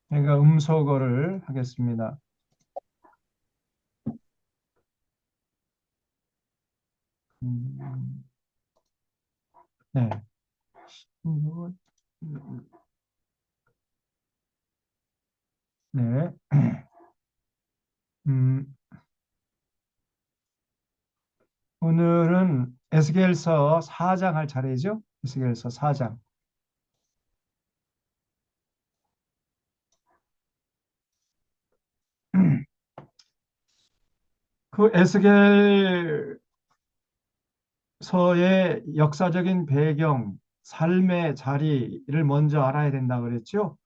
제가 음소거를 하겠습니다. 음, 네. 음, 네. 음, 오늘은 에스겔서 4장 할 차례죠? 에스겔서 4장. 그 에스겔서의 역사적인 배경, 삶의 자리를 먼저 알아야 된다 그랬죠?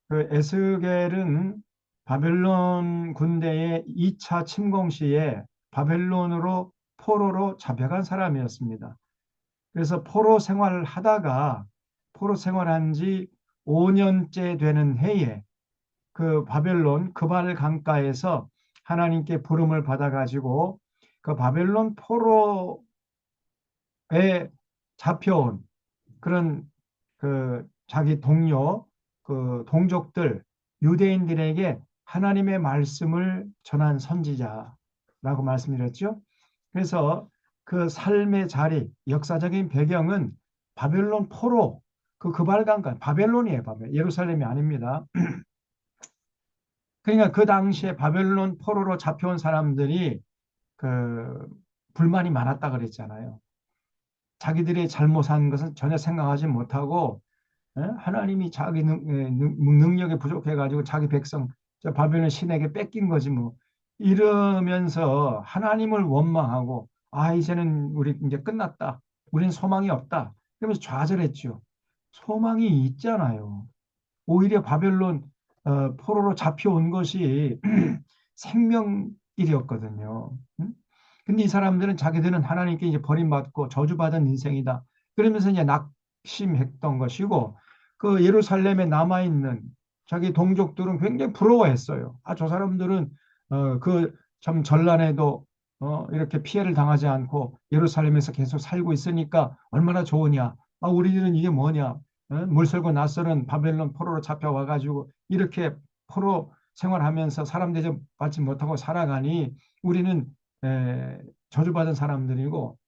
그 에스겔은 바벨론 군대의 2차 침공 시에 바벨론으로 포로로 잡혀간 사람이었습니다. 그래서 포로 생활을 하다가 포로 생활한 지 5년째 되는 해에 그 바벨론 그발 강가에서 하나님께 부름을 받아가지고 그 바벨론 포로에 잡혀온 그런 그 자기 동료 그 동족들 유대인들에게 하나님의 말씀을 전한 선지자라고 말씀드렸죠. 그래서 그 삶의 자리, 역사적인 배경은 바벨론 포로, 그 그발강간, 바벨론이에요, 예루살렘이 아닙니다. 그러니까 그 당시에 바벨론 포로로 잡혀온 사람들이 그 불만이 많았다 그랬잖아요. 자기들이 잘못한 것은 전혀 생각하지 못하고 하나님이 자기 능력에 부족해가지고 자기 백성 저 바벨론 신에게 뺏긴 거지 뭐 이러면서 하나님을 원망하고 아 이제는 우리 이제 끝났다. 우린 소망이 없다. 그러면서 좌절했죠. 소망이 있잖아요. 오히려 바벨론 포로로 잡혀온 것이 생명길이었거든요. 응? 근데 이 사람들은 자기들은 하나님께 이제 버림받고 저주받은 인생이다. 그러면서 이제 낙심했던 것이고 그 예루살렘에 남아 있는 자기 동족들은 굉장히 부러워했어요. 아, 저 사람들은 그 참 전란에도 이렇게 피해를 당하지 않고 예루살렘에서 계속 살고 있으니까 얼마나 좋으냐. 아, 우리들은 이게 뭐냐. 물설고 낯설은 바벨론 포로로 잡혀와 가지고 이렇게 포로 생활하면서 사람 대접받지 못하고 살아가니 우리는 저주받은 사람들이고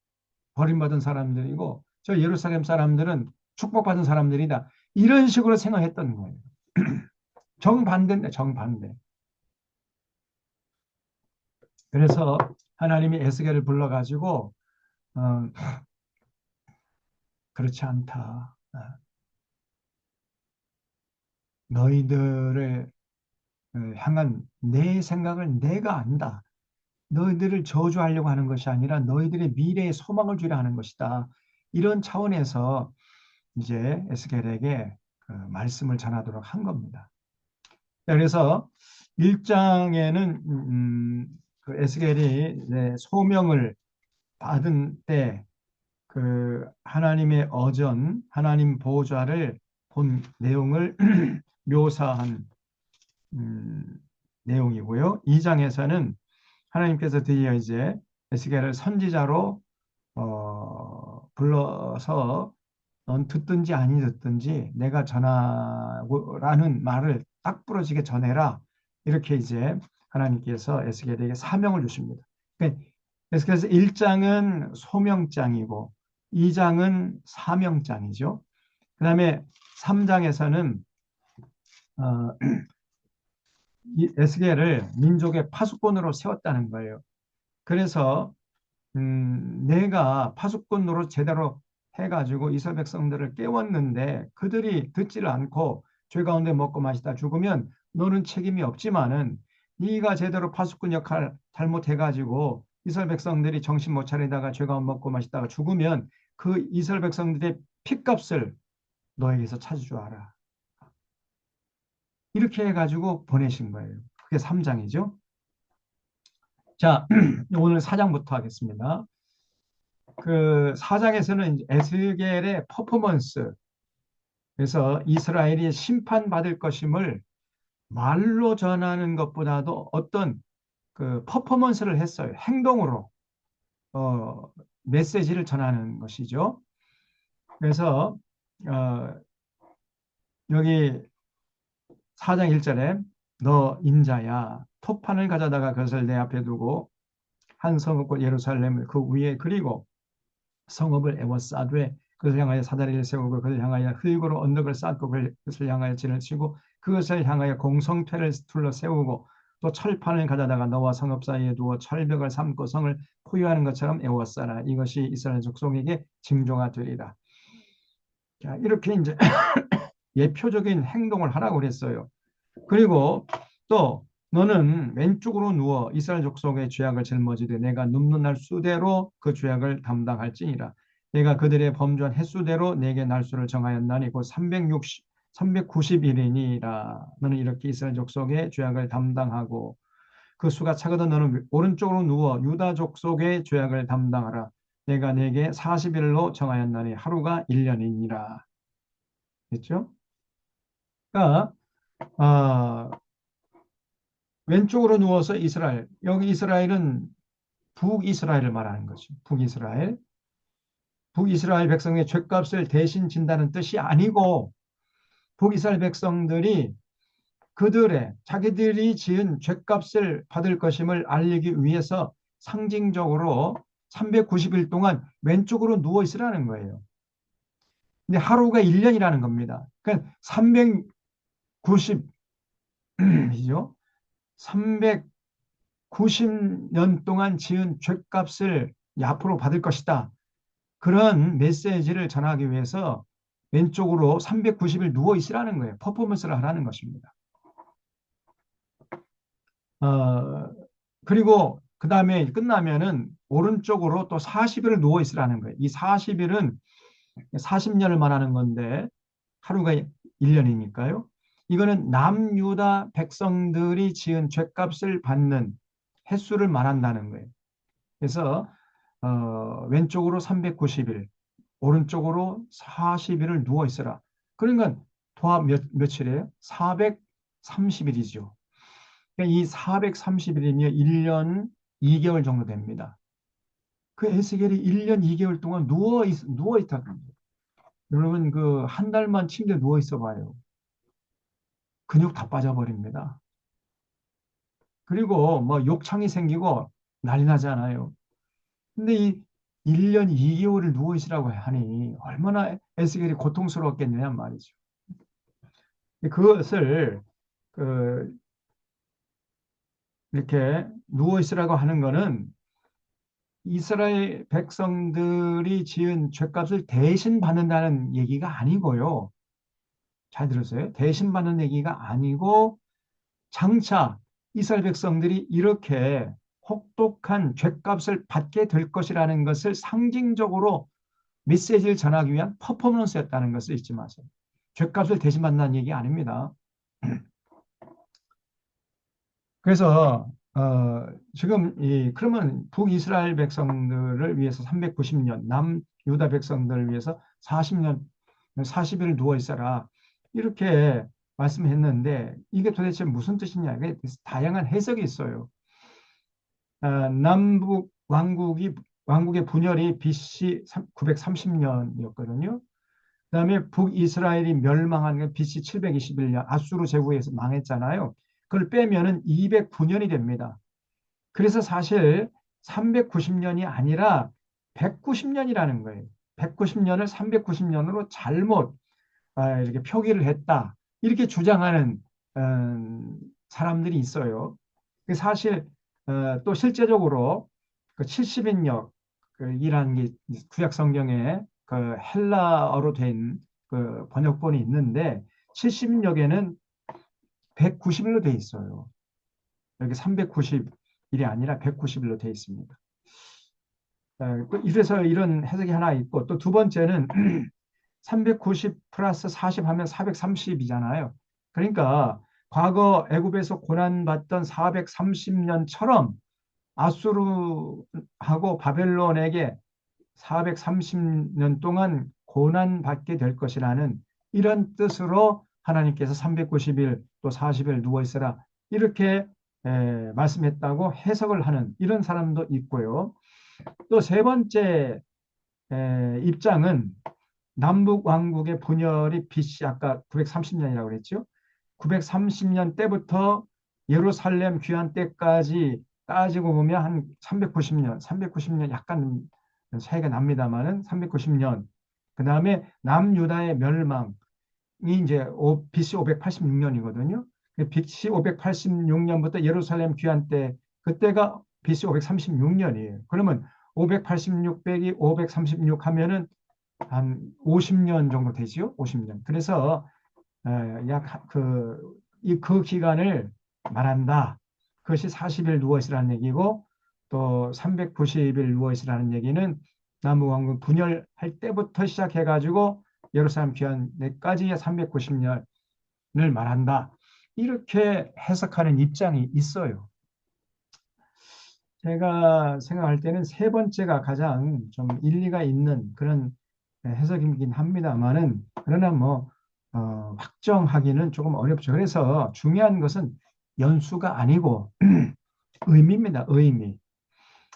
버림받은 사람들이고 저 예루살렘 사람들은 축복받은 사람들이다. 이런 식으로 생각했던 거예요. 정반대인데 정반대. 그래서 하나님이 에스겔을 불러가지고 어, 그렇지 않다. 너희들을 향한 내 생각을 내가 안다. 너희들을 저주하려고 하는 것이 아니라 너희들의 미래에 소망을 주려 하는 것이다. 이런 차원에서 이제 에스겔에게 그 말씀을 전하도록 한 겁니다. 그래서 1장에는 그 에스겔이 소명을 받은 때 그 하나님의 어전, 하나님 보호자를 본 내용을 묘사한 음, 내용이고요. 2장에서는 하나님께서 드디어 이제 에스겔을 선지자로 불러서 넌 듣든지 아니 듣든지 내가 전하고라는 말을 딱 부러지게 전해라. 이렇게 이제 하나님께서 에스겔에게 사명을 주십니다. 그러니까 에스겔서 1장은 소명장이고 2장은 사명장이죠. 그 다음에 3장에서는 이 에스겔을 민족의 파수꾼으로 세웠다는 거예요. 그래서 내가 파수꾼으로 제대로 해가지고 이스라엘 백성들을 깨웠는데 그들이 듣지를 않고 죄 가운데 먹고 마시다 죽으면 너는 책임이 없지만은 네가 제대로 파수꾼 역할 잘못해가지고 이스라엘 백성들이 정신 못 차리다가 죄 가운데 먹고 마시다가 죽으면 그 이스라엘 백성들의 핏값을 너에게서 찾아주어라. 이렇게 해가지고 보내신 거예요. 그게 3장이죠. 자, 오늘 4장부터 하겠습니다. 그 4장에서는 에스겔의 퍼포먼스, 그래서 이스라엘이 심판받을 것임을 말로 전하는 것보다도 어떤 그 퍼포먼스를 했어요. 행동으로 어, 메시지를 전하는 것이죠. 그래서 어, 여기 4장 1절에 너 인자야 토판을 가져다가 그것을 내 앞에 두고 한 성읍 곧 예루살렘을 그 위에 그리고 성읍을 에워싸되 그것을 향하여 사다리를 세우고 그것을 향하여 흙으로 언덕을 쌓고 그것을 향하여 진을 치고 그것을 향하여 공성퇴를 둘러 세우고 또 철판을 가져다가 너와 성읍 사이에 두어 철벽을 삼고 성을 포위하는 것처럼 에워싸라. 이것이 이스라엘 족속에게 징조가 되리라. 자, 이렇게 이제 예표적인 행동을 하라고 그랬어요. 그리고 또 너는 왼쪽으로 누워 이스라엘 족속의 죄악을 짊어지되 내가 눕는 날 수대로 그 죄악을 담당할지니라. 내가 그들의 범죄한 횟수대로 내게 날수를 정하였나니 곧 390일이니라. 너는 이렇게 이스라엘 족속의 죄악을 담당하고 그 수가 차거든 너는 오른쪽으로 누워 유다 족속의 죄악을 담당하라. 내가 내게 40일로 정하였나니 하루가 1년이니라. 됐죠? 그러니까 왼쪽으로 누워서 이스라엘. 여기 이스라엘은 북이스라엘을 말하는 거죠. 북이스라엘. 북이스라엘 백성의 죗값을 대신 진다는 뜻이 아니고 북이스라엘 백성들이 그들의 자기들이 지은 죗값을 받을 것임을 알리기 위해서 상징적으로 390일 동안 왼쪽으로 누워 있으라는 거예요. 근데 하루가 1년이라는 겁니다. 그러니까 390이죠. 390년 동안 지은 죗값을 앞으로 받을 것이다. 그런 메시지를 전하기 위해서 왼쪽으로 390일 누워 있으라는 거예요. 퍼포먼스를 하라는 것입니다. 그리고 그 다음에 끝나면은 오른쪽으로 또 40일을 누워 있으라는 거예요. 이 40일은 40년을 말하는 건데 하루가 1년이니까요. 이거는 남유다 백성들이 지은 죗값을 받는 횟수를 말한다는 거예요. 그래서 왼쪽으로 390일, 오른쪽으로 40일을 누워 있어라. 그러니까 도합 며칠이에요? 430일이죠. 그러니까 이 430일이면 1년 2개월 정도 됩니다. 그 에스겔이 1년 2개월 동안 누워 있다는 거예요. 여러분 그 한 달만 침대에 누워 있어 봐요. 근육 다 빠져버립니다. 그리고 뭐 욕창이 생기고 난리 나잖아요. 근데 이 1년 2개월을 누워 있으라고 하니 얼마나 에스겔이 고통스러웠겠느냐 말이죠. 그것을 그 이렇게 누워 있으라고 하는 거는 이스라엘 백성들이 지은 죗값을 대신 받는다는 얘기가 아니고요. 잘 들으세요. 대신 받는 얘기가 아니고 장차 이스라엘 백성들이 이렇게 혹독한 죗값을 받게 될 것이라는 것을 상징적으로 메시지를 전하기 위한 퍼포먼스였다는 것을 잊지 마세요. 죗값을 대신 받는다는 얘기 아닙니다. 그래서 지금 그러면 북이스라엘 백성들을 위해서 390년, 남유다 백성들을 위해서 40년, 40일을 누워 있어라. 이렇게 말씀했는데 이게 도대체 무슨 뜻이냐? 이게 다양한 해석이 있어요. 남북 왕국의 분열이 BC 930년이었거든요. 그다음에 북이스라엘이 멸망한 게 BC 721년 아수르 제국에서 망했잖아요. 그걸 빼면은 209년이 됩니다. 그래서 사실 390년이 아니라 190년이라는 거예요. 190년을 390년으로 잘못 이렇게 표기를 했다. 이렇게 주장하는 사람들이 있어요. 사실 또 실제적으로 그 70인역이라는 게 구약 성경에 그 헬라어로 된 그 번역본이 있는데 70인역에는 190일로 돼 있어요. 여기 390일이 아니라 190일로 돼 있습니다. 이래서 이런 해석이 하나 있고 또 두 번째는 390 플러스 40 하면 430이잖아요. 그러니까 과거 애굽에서 고난받던 430년처럼 아수르하고 바벨론에게 430년 동안 고난받게 될 것이라는 이런 뜻으로 하나님께서 390일 또 40일 누워있어라 이렇게 말씀했다고 해석을 하는 이런 사람도 있고요. 또 세 번째 입장은 남북 왕국의 분열이 BC 아까 930년이라고 그랬죠. 930년 때부터 예루살렘 귀환 때까지 따지고 보면 한 390년, 390년 약간 차이가 납니다만은 390년. 그 다음에 남유다의 멸망이 이제 BC 586년이거든요. BC 586년부터 예루살렘 귀환 때 그때가 BC 536년이에요. 그러면 586 빼기 536 하면은 한 50년 정도 되지요. 50년. 그래서 그 기간을 말한다. 그것이 40일 누워있으라는 얘기고 또 390일 누워있으라는 얘기는 남북왕국 분열할 때부터 시작해가지고 예루살렘 귀환까지 390년을 말한다. 이렇게 해석하는 입장이 있어요. 제가 생각할 때는 세 번째가 가장 좀 일리가 있는 그런 해석이긴 합니다만은 그러나 뭐 확정하기는 조금 어렵죠. 그래서 중요한 것은 연수가 아니고 의미입니다. 의미.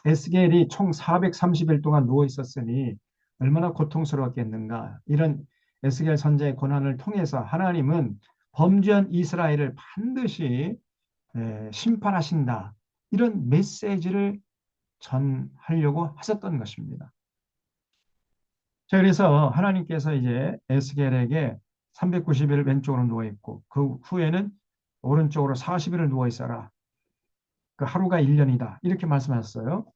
에스겔이 총 430일 동안 누워 있었으니 얼마나 고통스러웠겠는가. 이런 에스겔 선지자의 고난을 통해서 하나님은 범죄한 이스라엘을 반드시 심판하신다. 이런 메시지를 전하려고 하셨던 것입니다. 자, 그래서 하나님께서 이제 에스겔에게 390일 왼쪽으로 누워 있고 그 후에는 오른쪽으로 40일을 누워 있어라. 그 하루가 1년이다. 이렇게 말씀하셨어요.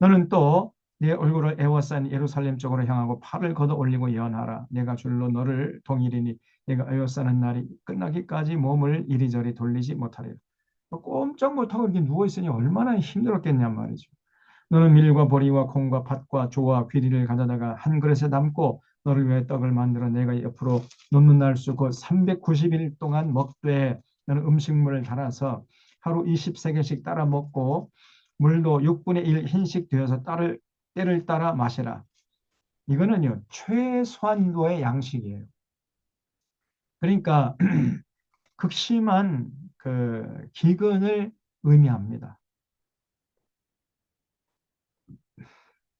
너는 또 네 얼굴을 에워싼 예루살렘 쪽으로 향하고 팔을 걷어 올리고 예언하라. 내가 줄로 너를 동일이니 내가 에워싸는 날이 끝나기까지 몸을 이리저리 돌리지 못하리라. 꼼짝 못하고 이렇게 누워 있으니 얼마나 힘들었겠냔 말이죠. 너는 밀과 보리와 콩과 팥과 조와 귀리를 가져다가 한 그릇에 담고 너를 위해 떡을 만들어 내가 옆으로 놓는 날 수 곧 390일 동안 먹되 너는 음식물을 달아서 하루 20세겔씩 따라 먹고 물도 6분의 1 흰식 되어서 때를 따라 마시라. 이거는요 최소한도의 양식이에요. 그러니까 극심한 그 기근을 의미합니다.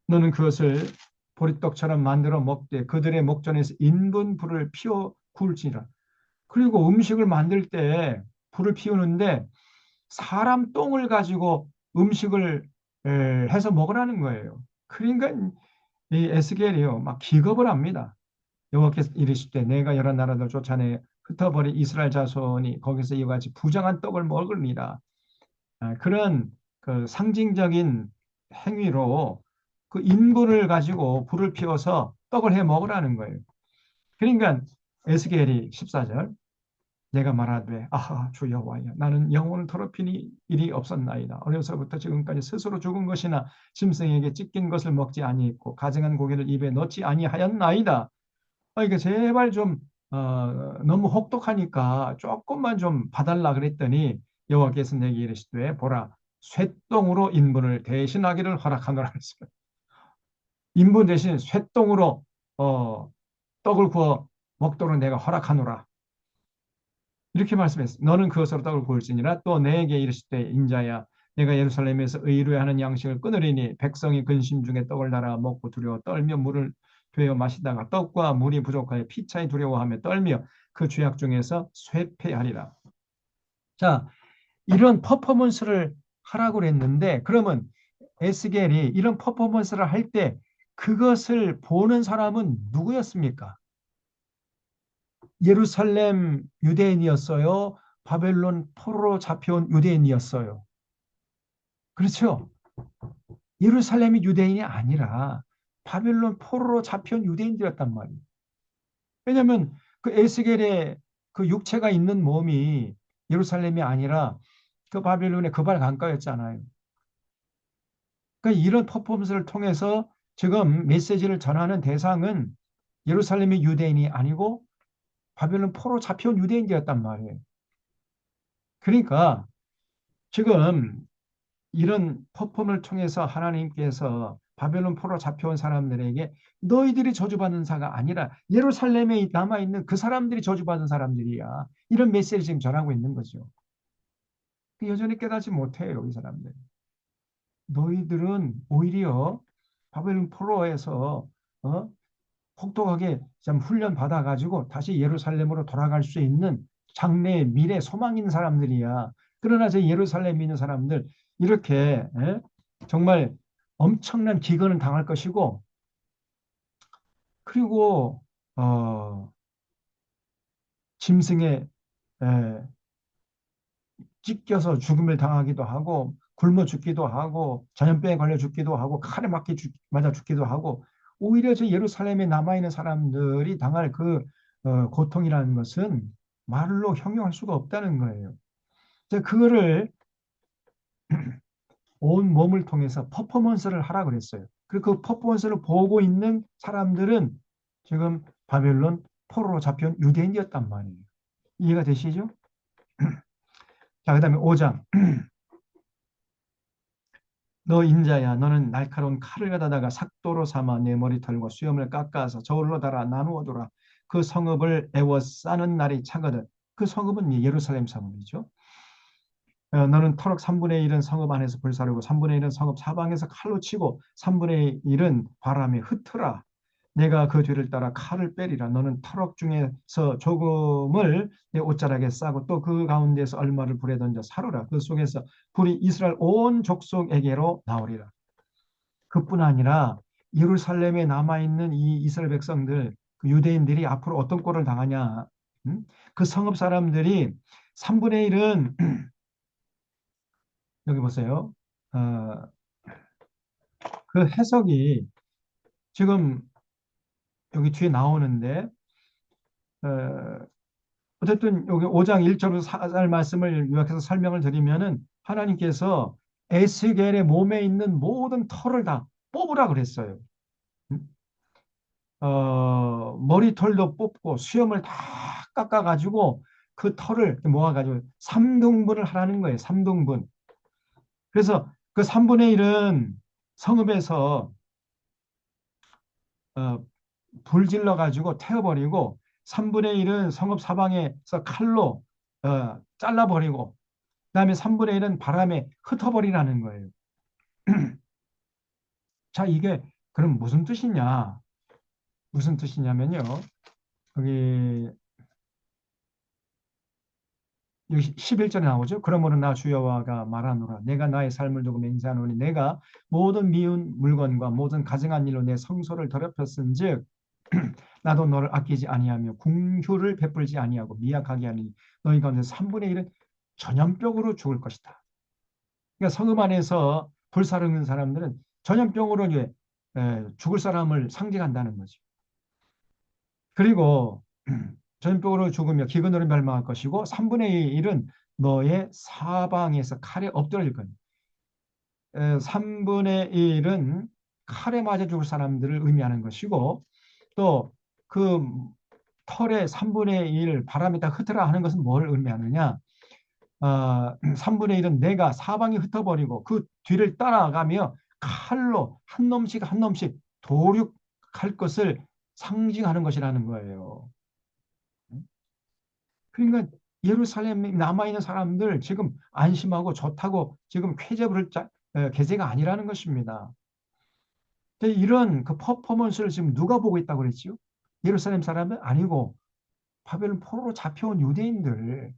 너는 그것을 보리떡처럼 만들어 먹되 그들의 목전에서 인분 불을 피워 구울지니라. 그리고 음식을 만들 때 불을 피우는데 사람 똥을 가지고 음식을 해서 먹으라는 거예요. 그러니까 이 에스겔이요 막 기겁을 합니다. 여호와께서 이르실 때 내가 여러 나라들 쫓아내 흩어버린 이스라엘 자손이 거기서 이와 같이 부정한 떡을 먹으리라. 그런 그 상징적인 행위로 그 인분을 가지고 불을 피워서 떡을 해 먹으라는 거예요. 그러니까 에스겔이 14절 내가 말하되 아하 주 여호와여 나는 영혼을 더럽히니 일이 없었나이다. 어려서부터 지금까지 스스로 죽은 것이나 짐승에게 찢긴 것을 먹지 아니했고 가증한 고기를 입에 넣지 아니하였나이다. 그러니까 제발 좀 너무 혹독하니까 조금만 좀 봐달라 그랬더니 여호와께서 내게 이르시되 보라 쇠똥으로 인분을 대신하기를 허락하노라 했어요. 인분 대신 쇠똥으로 어, 떡을 구워 먹도록 내가 허락하노라. 이렇게 말씀했어요. 너는 그것으로 떡을 구울지니라 또 내게 이르시되 인자야 내가 예루살렘에서 의로야 하는 양식을 끊으리니 백성이 근심 중에 떡을 달아 먹고 두려워 떨며 물을 되어 마시다가 떡과 물이 부족하여 피차에 두려워하며 떨며 그 죄악 중에서 쇠폐하리라. 자, 이런 퍼포먼스를 하라고 그랬는데 그러면 에스겔이 이런 퍼포먼스를 할 때 그것을 보는 사람은 누구였습니까? 예루살렘 유대인이었어요. 바벨론 포로로 잡혀온 유대인이었어요. 그렇죠? 예루살렘이 유대인이 아니라 바벨론 포로로 잡혀온 유대인들이었단 말이에요. 왜냐하면 그 에스겔의 그 육체가 있는 몸이 예루살렘이 아니라 그 바벨론의 그발 강가였잖아요. 그러니까 이런 퍼포먼스를 통해서 지금 메시지를 전하는 대상은 예루살렘의 유대인이 아니고 바벨론 포로 잡혀온 유대인들이었단 말이에요. 그러니까 지금 이런 퍼포먼스를 통해서 하나님께서 바벨론 포로 잡혀온 사람들에게 너희들이 저주받는 자가 아니라 예루살렘에 남아있는 그 사람들이 저주받은 사람들이야. 이런 메시지를 지금 전하고 있는 거죠. 여전히 깨닫지 못해요, 이 사람들. 너희들은 오히려 바벨론 포로에서 어? 혹독하게 좀 훈련 받아가지고 다시 예루살렘으로 돌아갈 수 있는 장래의 미래 소망 있는 사람들이야. 그러나 저 예루살렘에 있는 사람들 이렇게 정말 엄청난 기근을 당할 것이고 그리고 짐승에 에, 찢겨서 죽음을 당하기도 하고 굶어 죽기도 하고 전염병에 걸려 죽기도 하고 칼에 맞아 죽기도 하고 오히려 저 예루살렘에 남아있는 사람들이 당할 그 고통이라는 것은 말로 형용할 수가 없다는 거예요. 제가 그거를 온 몸을 통해서 퍼포먼스를 하라 그랬어요. 그리고 그 퍼포먼스를 보고 있는 사람들은 지금 바벨론 포로로 잡혀온 유대인이었단 말이에요. 이해가 되시죠? 자, 그 다음에 5장. 너 인자야, 너는 날카로운 칼을 가다다가 삭도로 삼아 내 머리털과 수염을 깎아서 저울로 달아 나누어 두라. 그 성읍을 애워싸는 날이 차거든. 그 성읍은 예루살렘 성읍이죠. 너는 터럭 3분의 1은 성읍 안에서 불사르고 3분의 1은 성읍 사방에서 칼로 치고 3분의 1은 바람에 흩으라. 내가 그 뒤를 따라 칼을 빼리라. 너는 터럭 중에서 조금을 내 옷자락에 싸고 또 그 가운데서 얼마를 불에 던져 사르라. 그 속에서 불이 이스라엘 온 족속에게로 나오리라. 그뿐 아니라 예루살렘에 남아있는 이 이스라엘 백성들, 그 유대인들이 앞으로 어떤 꼴을 당하냐. 그 성읍 사람들이 3분의 1은 여기 보세요. 어, 그 해석이 지금 여기 뒤에 나오는데 어, 어쨌든 여기 5장 1절부터 4절 말씀을 요약해서 설명을 드리면은 하나님께서 에스겔의 몸에 있는 모든 털을 다 뽑으라 그랬어요. 머리털도 뽑고 수염을 다 깎아가지고 그 털을 모아가지고 3등분을 하라는 거예요. 3등분. 그래서 그 3분의 1은 성읍에서 어, 불질러 가지고 태워버리고 3분의 1은 성읍 사방에서 칼로 잘라버리고 그다음에 3분의 1은 바람에 흩어버리라는 거예요. 자, 이게 그럼 무슨 뜻이냐? 무슨 뜻이냐면요. 여기 11절에 나오죠. 그러므로 나 주여와가 말하노라. 내가 나의 삶을 두고 맹세하노니 내가 모든 미운 물건과 모든 가증한 일로 내 성소를 더럽혔은즉 나도 너를 아끼지 아니하며 궁휼을 베풀지 아니하고 미약하게 하니 너희 가운데 3분의 1은 전염병으로 죽을 것이다. 그러니까 성읍 안에서 불사르는 사람들은 전염병으로 이제 죽을 사람을 상징한다는 거죠. 그리고 전염병으로 죽으며 기근으로 멸망할 것이고 3분의 1은 너의 사방에서 칼에 엎드러질 겁니다. 3분의 1은 칼에 맞아 죽을 사람들을 의미하는 것이고 또 그 털의 3분의 1 바람에다 흩으라 하는 것은 뭘 의미하느냐? 3분의 1은 내가 사방에 흩어버리고 그 뒤를 따라가며 칼로 한 놈씩 한 놈씩 도륙할 것을 상징하는 것이라는 거예요. 그러니까 예루살렘에 남아있는 사람들 지금 안심하고 좋다고 지금 쾌재 부를 계제가 아니라는 것입니다. 이런 그 퍼포먼스를 지금 누가 보고 있다고 그랬지요? 예루살렘 사람은 아니고 바벨론 포로로 잡혀온 유대인들.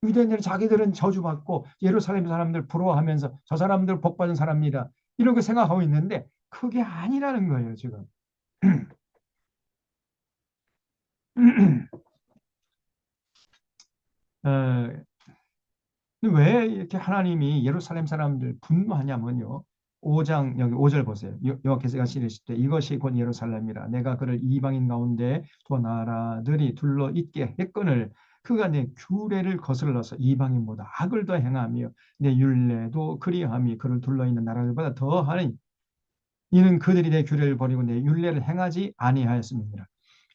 유대인들은 자기들은 저주받고 예루살렘 사람들 부러워하면서 저 사람들 복받은 사람이다. 이렇게 생각하고 있는데 그게 아니라는 거예요, 지금. 어, 왜 이렇게 하나님이 예루살렘 사람들 분노하냐면요. 5장 여기 5절 보세요. 여호와께서 시르실 때 이것이 곧 예루살렘이라 내가 그를 이방인 가운데 두 나라들이 둘러 있게 했거늘 그가 내 규례를 거슬러서 이방인보다 악을 더 행하며 내 율례도 그리함이 그를 둘러 있는 나라들보다 더하니 이는 그들이 내 규례를 버리고 내 율례를 행하지 아니하였음이니라.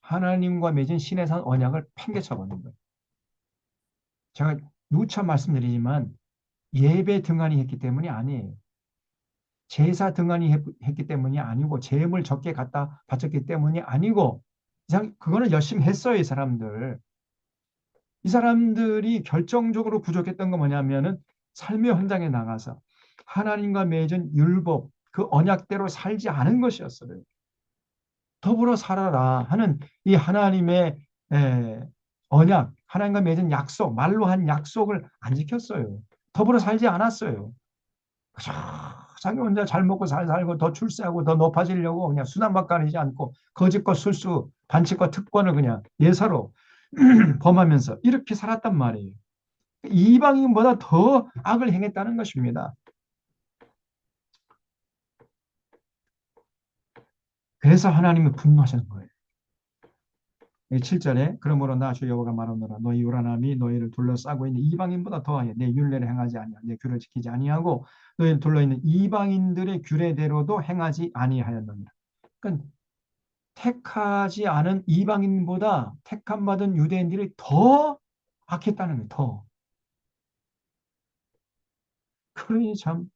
하나님과 맺은 신의 산 언약을 팽개쳐 버린 거예요. 제가 누차 말씀드리지만 예배 등한히 했기 때문이 아니에요. 제사 등한히 했기 때문이 아니고 재물 적게 갖다 바쳤기 때문이 아니고 그거는 열심히 했어요, 이 사람들. 이 사람들이 결정적으로 부족했던 건 뭐냐면은 삶의 현장에 나가서 하나님과 맺은 율법, 그 언약대로 살지 않은 것이었어요. 더불어 살아라 하는 이 하나님의 에, 언약, 하나님과 맺은 약속, 말로 한 약속을 안 지켰어요. 더불어 살지 않았어요. 자기 혼자 잘 먹고 잘 살고 더 출세하고 더 높아지려고 그냥 수단밖에 가리지 않고 거짓과 술수, 반칙과 특권을 그냥 예사로 범하면서 이렇게 살았단 말이에요. 이방인보다 더 악을 행했다는 것입니다. 그래서 하나님이 분노하시는 거예요. 7절에 그러므로 나 주 여호와가 말하노라 너희 요란함이 너희를 둘러싸고 있는 이방인보다 더하여 내 율례를 행하지 아니하고 내 규를 지키지 아니하고 너희를 둘러 있는 이방인들의 규례대로도 행하지 아니하였느니라. 그러니까 택하지 않은 이방인보다 택함 받은 유대인들이 더 악했다는 거예요. 더. 그러니 참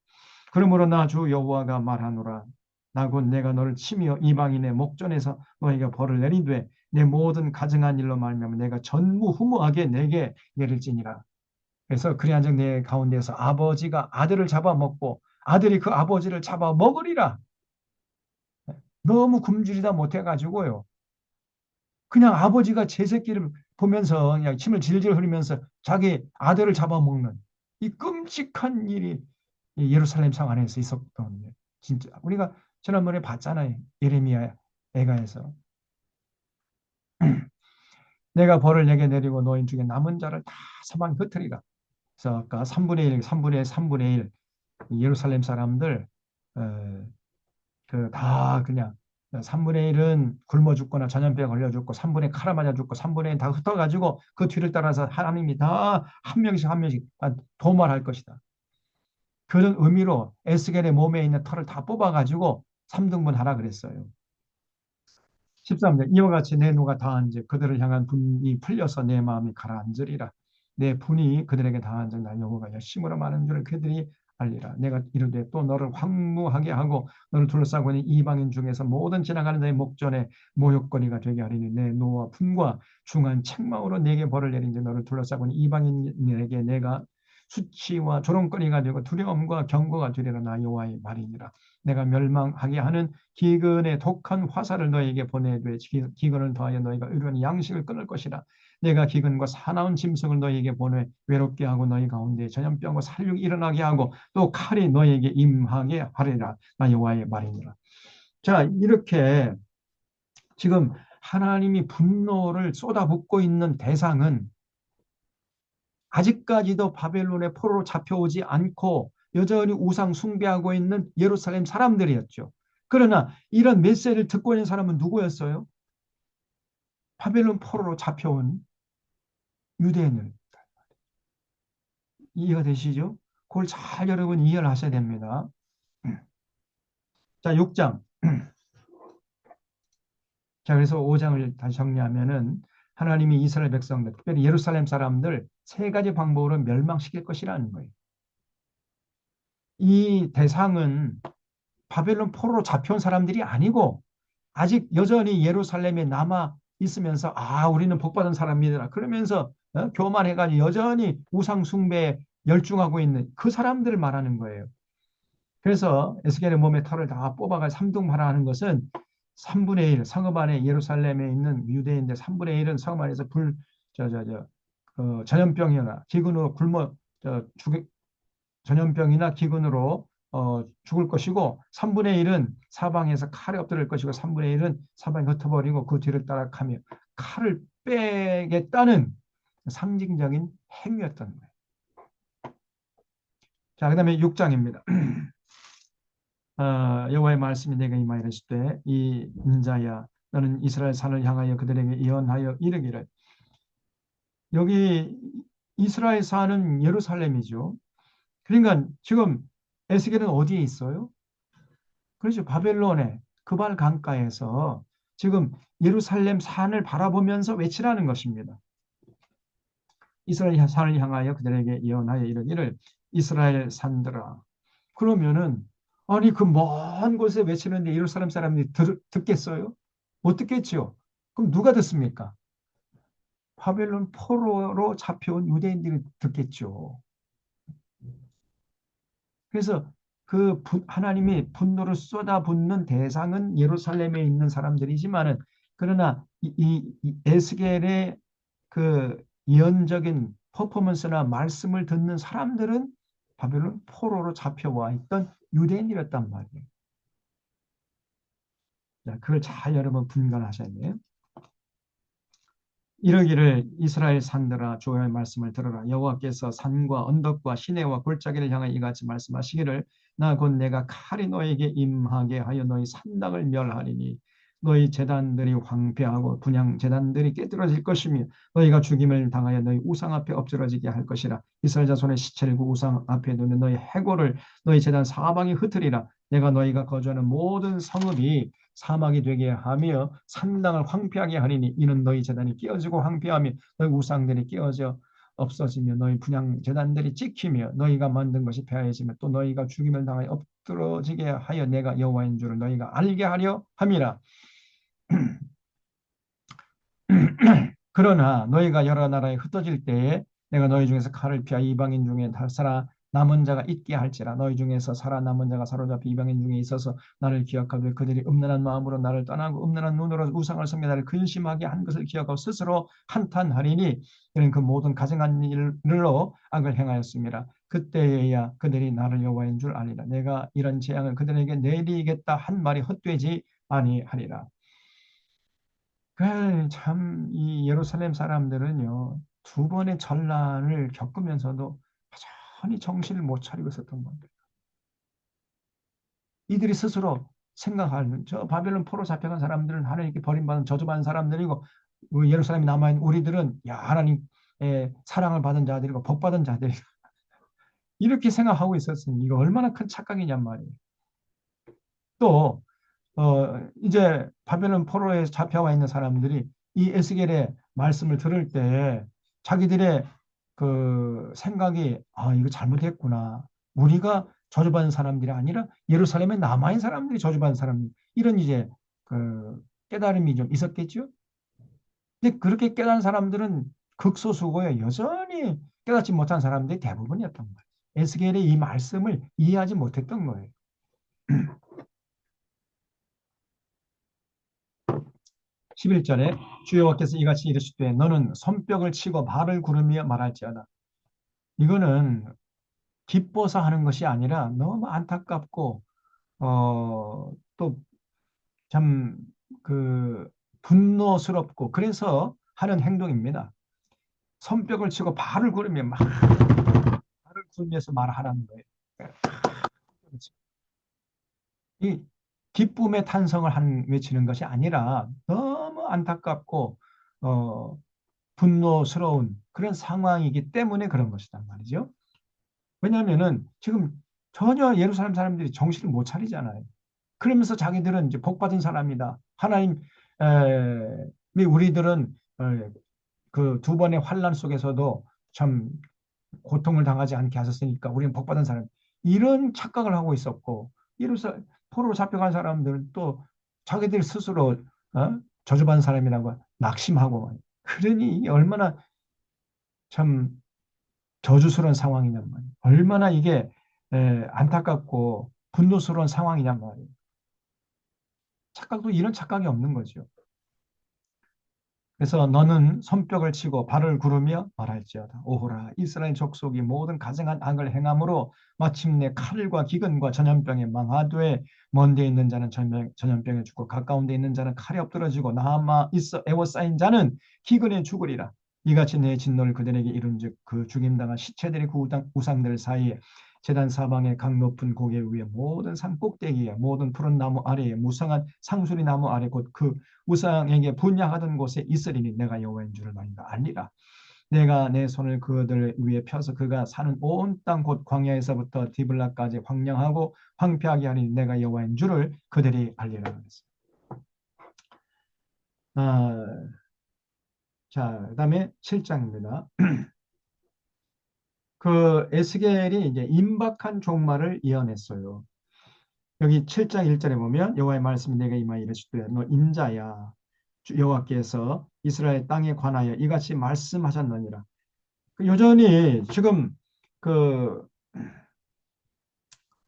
그러므로 나 주 여호와가 말하노라 나 곧 내가 너를 치며 이방인의 목전에서 너희가 벌을 내리되 내 모든 가증한 일로 말미암아 내가 전무후무하게 내게 내릴지니라. 그래서 그리 한즉 내 가운데서 아버지가 아들을 잡아먹고 아들이 그 아버지를 잡아먹으리라. 너무 굶주리다 못해가지고요. 그냥 아버지가 제 새끼를 보면서 그냥 침을 질질 흘리면서 자기 아들을 잡아먹는 이 끔찍한 일이 예루살렘 성 안에서 있었거든요. 진짜 우리가 지난번에 봤잖아요. 예레미야 애가에서 내가 벌을 내게 내리고 너희 중에 남은 자를 다 사방 흩으리라. 그래서 아까 3분의 1, 3분의 1 예루살렘 사람들 그다 그냥 3분의 1은 굶어 죽거나 전염병에 걸려 죽고 3분의 1 칼아 맞아 죽고 3분의 1 다 흩어가지고 그 뒤를 따라서 하나님이 다 한 명씩 도말할 것이다. 그런 의미로 에스겔의 몸에 있는 털을 다 뽑아가지고 3등분 하라 그랬어요. 13절 이와 같이 내 노가 다한즉 그들을 향한 분이 풀려서 내 마음이 가라앉으리라. 내 분이 그들에게 다한즉 나 여호와가 열심으로 많은 줄을 그들이 알리라. 내가 이르되 또 너를 황무하게 하고 너를 둘러싸고 있는 이방인 중에서 모든 지나가는 내 목전에 모욕거리가 되게 하리니 내 노와 분과 중한 책망으로 내게 벌을 내린지 너를 둘러싸고 있는 이방인에게 내가 수치와 조롱거리가 되고 두려움과 경고가 되리라. 나 여호와의 말이니라. 내가 멸망하게 하는 기근의 독한 화살을 너에게 보내되 기근을 더하여 너희가 의로운 양식을 끊을 것이라. 내가 기근과 사나운 짐승을 너희에게 보내 외롭게 하고 너희 가운데 전염병과 살육이 일어나게 하고 또 칼이 너희에게 임하게 하리라. 나 여호와의 말이니라. 자, 이렇게 지금 하나님이 분노를 쏟아붓고 있는 대상은 아직까지도 바벨론의 포로로 잡혀오지 않고 여전히 우상 숭배하고 있는 예루살렘 사람들이었죠. 그러나 이런 메시지를 듣고 있는 사람은 누구였어요? 바벨론 포로로 잡혀온 유대인을. 이해가 되시죠? 그걸 잘 여러분 이해를 하셔야 됩니다. 자, 6장. 자, 그래서 5장을 다시 정리하면은 하나님이 이스라엘 백성들, 특별히 예루살렘 사람들 세 가지 방법으로 멸망시킬 것이라는 거예요. 이 대상은 바벨론 포로로 잡혀온 사람들이 아니고 아직 여전히 예루살렘에 남아 있으면서 우리는 복받은 사람이다 그러면서 교만해가지고 여전히 우상 숭배에 열중하고 있는 그 사람들을 말하는 거예요. 그래서 에스겔의 몸에 털을 다 뽑아가 삼등하라는 것은 3분의 1 성읍 안에 예루살렘에 있는 유대인들 3분의 1은 성읍 안에서 전염병이나 기근으로 굶어 전염병이나 기근으로 죽을 것이고 3분의 1은 사방에서 칼에 엎드릴 것이고 3분의 1은 사방에 흩어버리고 그 뒤를 따라가며 칼을 빼겠다는 상징적인 행위였던 거예요. 자, 그 다음에 6장입니다. 여호와의 말씀이 내가 임하여 이르시되 이 인자야 너는 이스라엘 산을 향하여 그들에게 예언하여 이르기를 여기 이스라엘 산은 예루살렘이죠. 그러니까 지금 에스겔은 어디에 있어요? 그렇죠. 바벨론의 그발 강가에서 지금 예루살렘 산을 바라보면서 외치라는 것입니다. 이스라엘 산을 향하여 그들에게 예언하여 이르기를 이스라엘 산들아. 그러면은 아니 그 먼 곳에 외치는데 예루살렘 사람들이 듣겠어요? 못 듣겠지요. 그럼 누가 듣습니까? 바벨론 포로로 잡혀온 유대인들이 듣겠죠. 그래서 하나님이 분노를 쏟아붓는 대상은 예루살렘에 있는 사람들이지만은 그러나 이 에스겔의 그 예언적인 퍼포먼스나 말씀을 듣는 사람들은 바벨론 포로로 잡혀와 있던 유대인이었단 말이에요. 자, 그걸 잘 여러분 분간하셔야 돼요. 이러기를 이스라엘 산들아 주의 말씀을 들어라. 여호와께서 산과 언덕과 시내와 골짜기를 향하여 이같이 말씀하시기를 나 곧 내가 칼이 너에게 임하게 하여 너희 산당을 멸하리니 너희 제단들이 황폐하고 분향 제단들이 깨뜨려질 것이며 너희가 죽임을 당하여 너희 우상 앞에 엎드러지게 할 것이라. 이스라엘 자손의 시체를 그 우상 앞에 두는 너희 해골을 너희 제단 사방에 흩으리라. 내가 너희가 거주하는 모든 성읍이 사막이 되게 하며 산당을 황폐하게 하리니 이는 너희 제단이 깨어지고 황폐하며 너희 우상들이 깨어져 없어지며 너희 분향 제단들이 찍히며 너희가 만든 것이 폐하여지며 또 너희가 죽임을 당하여 엎드러지게 하여 내가 여호와인 줄을 너희가 알게 하려 함이라. 그러나 너희가 여러 나라에 흩어질 때에 내가 너희 중에서 칼을 피하 이방인 중에 살아 남은 자가 있게 할지라. 너희 중에서 살아남은 자가 사로잡혀 이방인 중에 있어서 나를 기억하고 그들이 음란한 마음으로 나를 떠나고 음란한 눈으로 우상을 섬겨 나를 근심하게 한 것을 기억하고 스스로 한탄하리니 이는 그 모든 가증한 일로 악을 행하였습니다. 그때에야 그들이 나를 여호와인 줄 알리라. 내가 이런 재앙을 그들에게 내리겠다 한 말이 헛되지 아니하리라. 참, 이 예루살렘 사람들은요, 두 번의 전란을 겪으면서도 여전히 정신을 못 차리고 있었던 겁니다. 이들이 스스로 생각하는, 저 바벨론 포로 잡혀간 사람들은 하나님께 버림받은 저주받은 사람들이고, 예루살렘에 남아있는 우리들은, 야, 하나님의 사랑을 받은 자들이고, 복받은 자들이고, 이렇게 생각하고 있었으니, 이거 얼마나 큰 착각이냔 말이에요. 또, 이제 바벨론 포로에 잡혀와 있는 사람들이 이 에스겔의 말씀을 들을 때 자기들의 그 생각이 이거 잘못했구나. 우리가 저주받은 사람들이 아니라 예루살렘에 남아있는 사람들이 저주받은 사람 이런 이제 그 깨달음이 좀 있었겠죠. 근데 그렇게 깨달은 사람들은 극소수고요. 여전히 깨닫지 못한 사람들이 대부분이었던 거예요. 에스겔의 이 말씀을 이해하지 못했던 거예요. 11절에 주 여호와께서 이같이 이르시되 너는 손뼉을 치고 발을 구르며 말할지어다. 이거는 기뻐서 하는 것이 아니라 너무 안타깝고 또 참 그 분노스럽고 그래서 하는 행동입니다. 손뼉을 치고 발을 구르며 발을 굴면서 말하라는 거예요. 이 기쁨의 탄성을 외치는 것이 아니라 너무 안타깝고 어, 분노스러운 그런 상황이기 때문에 그런 것이란 말이죠. 왜냐하면은 지금 전혀 예루살렘 사람들이 정신을 못 차리잖아요. 그러면서 자기들은 이제 복받은 사람이다. 하나님, 우리들은 그 두 번의 환란 속에서도 참 고통을 당하지 않게 하셨으니까 우리는 복받은 사람. 이런 착각을 하고 있었고 예루살렘 포로로 잡혀간 사람들은 또 자기들 스스로 저주받은 사람이라고 낙심하고 그러니 이게 얼마나 참 저주스러운 상황이냔 말이에요. 얼마나 이게 안타깝고 분노스러운 상황이냔 말이에요. 착각도 이런 착각이 없는 거죠. 그래서 너는 손뼉을 치고 발을 구르며 말할지어다. 오호라 이스라엘 족속이 모든 가증한 악을 행함으로 마침내 칼과 기근과 전염병에 망하되 먼데 있는 자는 전염병에 죽고 가까운 데 있는 자는 칼에 엎드러지고 남아 있어 애워싸인 자는 기근에 죽으리라. 이같이 내 진노를 그들에게 이룬즉 그 죽임당한 시체들의 그 우상들 사이에 제단 사방의 각 높은 고개 위에 모든 산 꼭대기에 모든 푸른 나무 아래에 무성한 상수리 나무 아래 곧 그 우상에게 분양하던 곳에 있으리니 내가 여호와인 줄을 너희가 알리라. 내가 내 손을 그들 위에 펴서 그가 사는 온 땅 곧 광야에서부터 디블라까지 황량하고 황폐하게 하리니 내가 여호와인 줄을 그들이 알리라 그랬어요. 자, 그다음에 7장입니다. 그 에스겔이 이제 임박한 종말을 예언했어요. 여기 7장 1절에 보면 여호와의 말씀이 내게 임하여 이르시되 너 인자야 여호와께서 이스라엘 땅에 관하여 이같이 말씀하셨느니라. 여전히 지금 그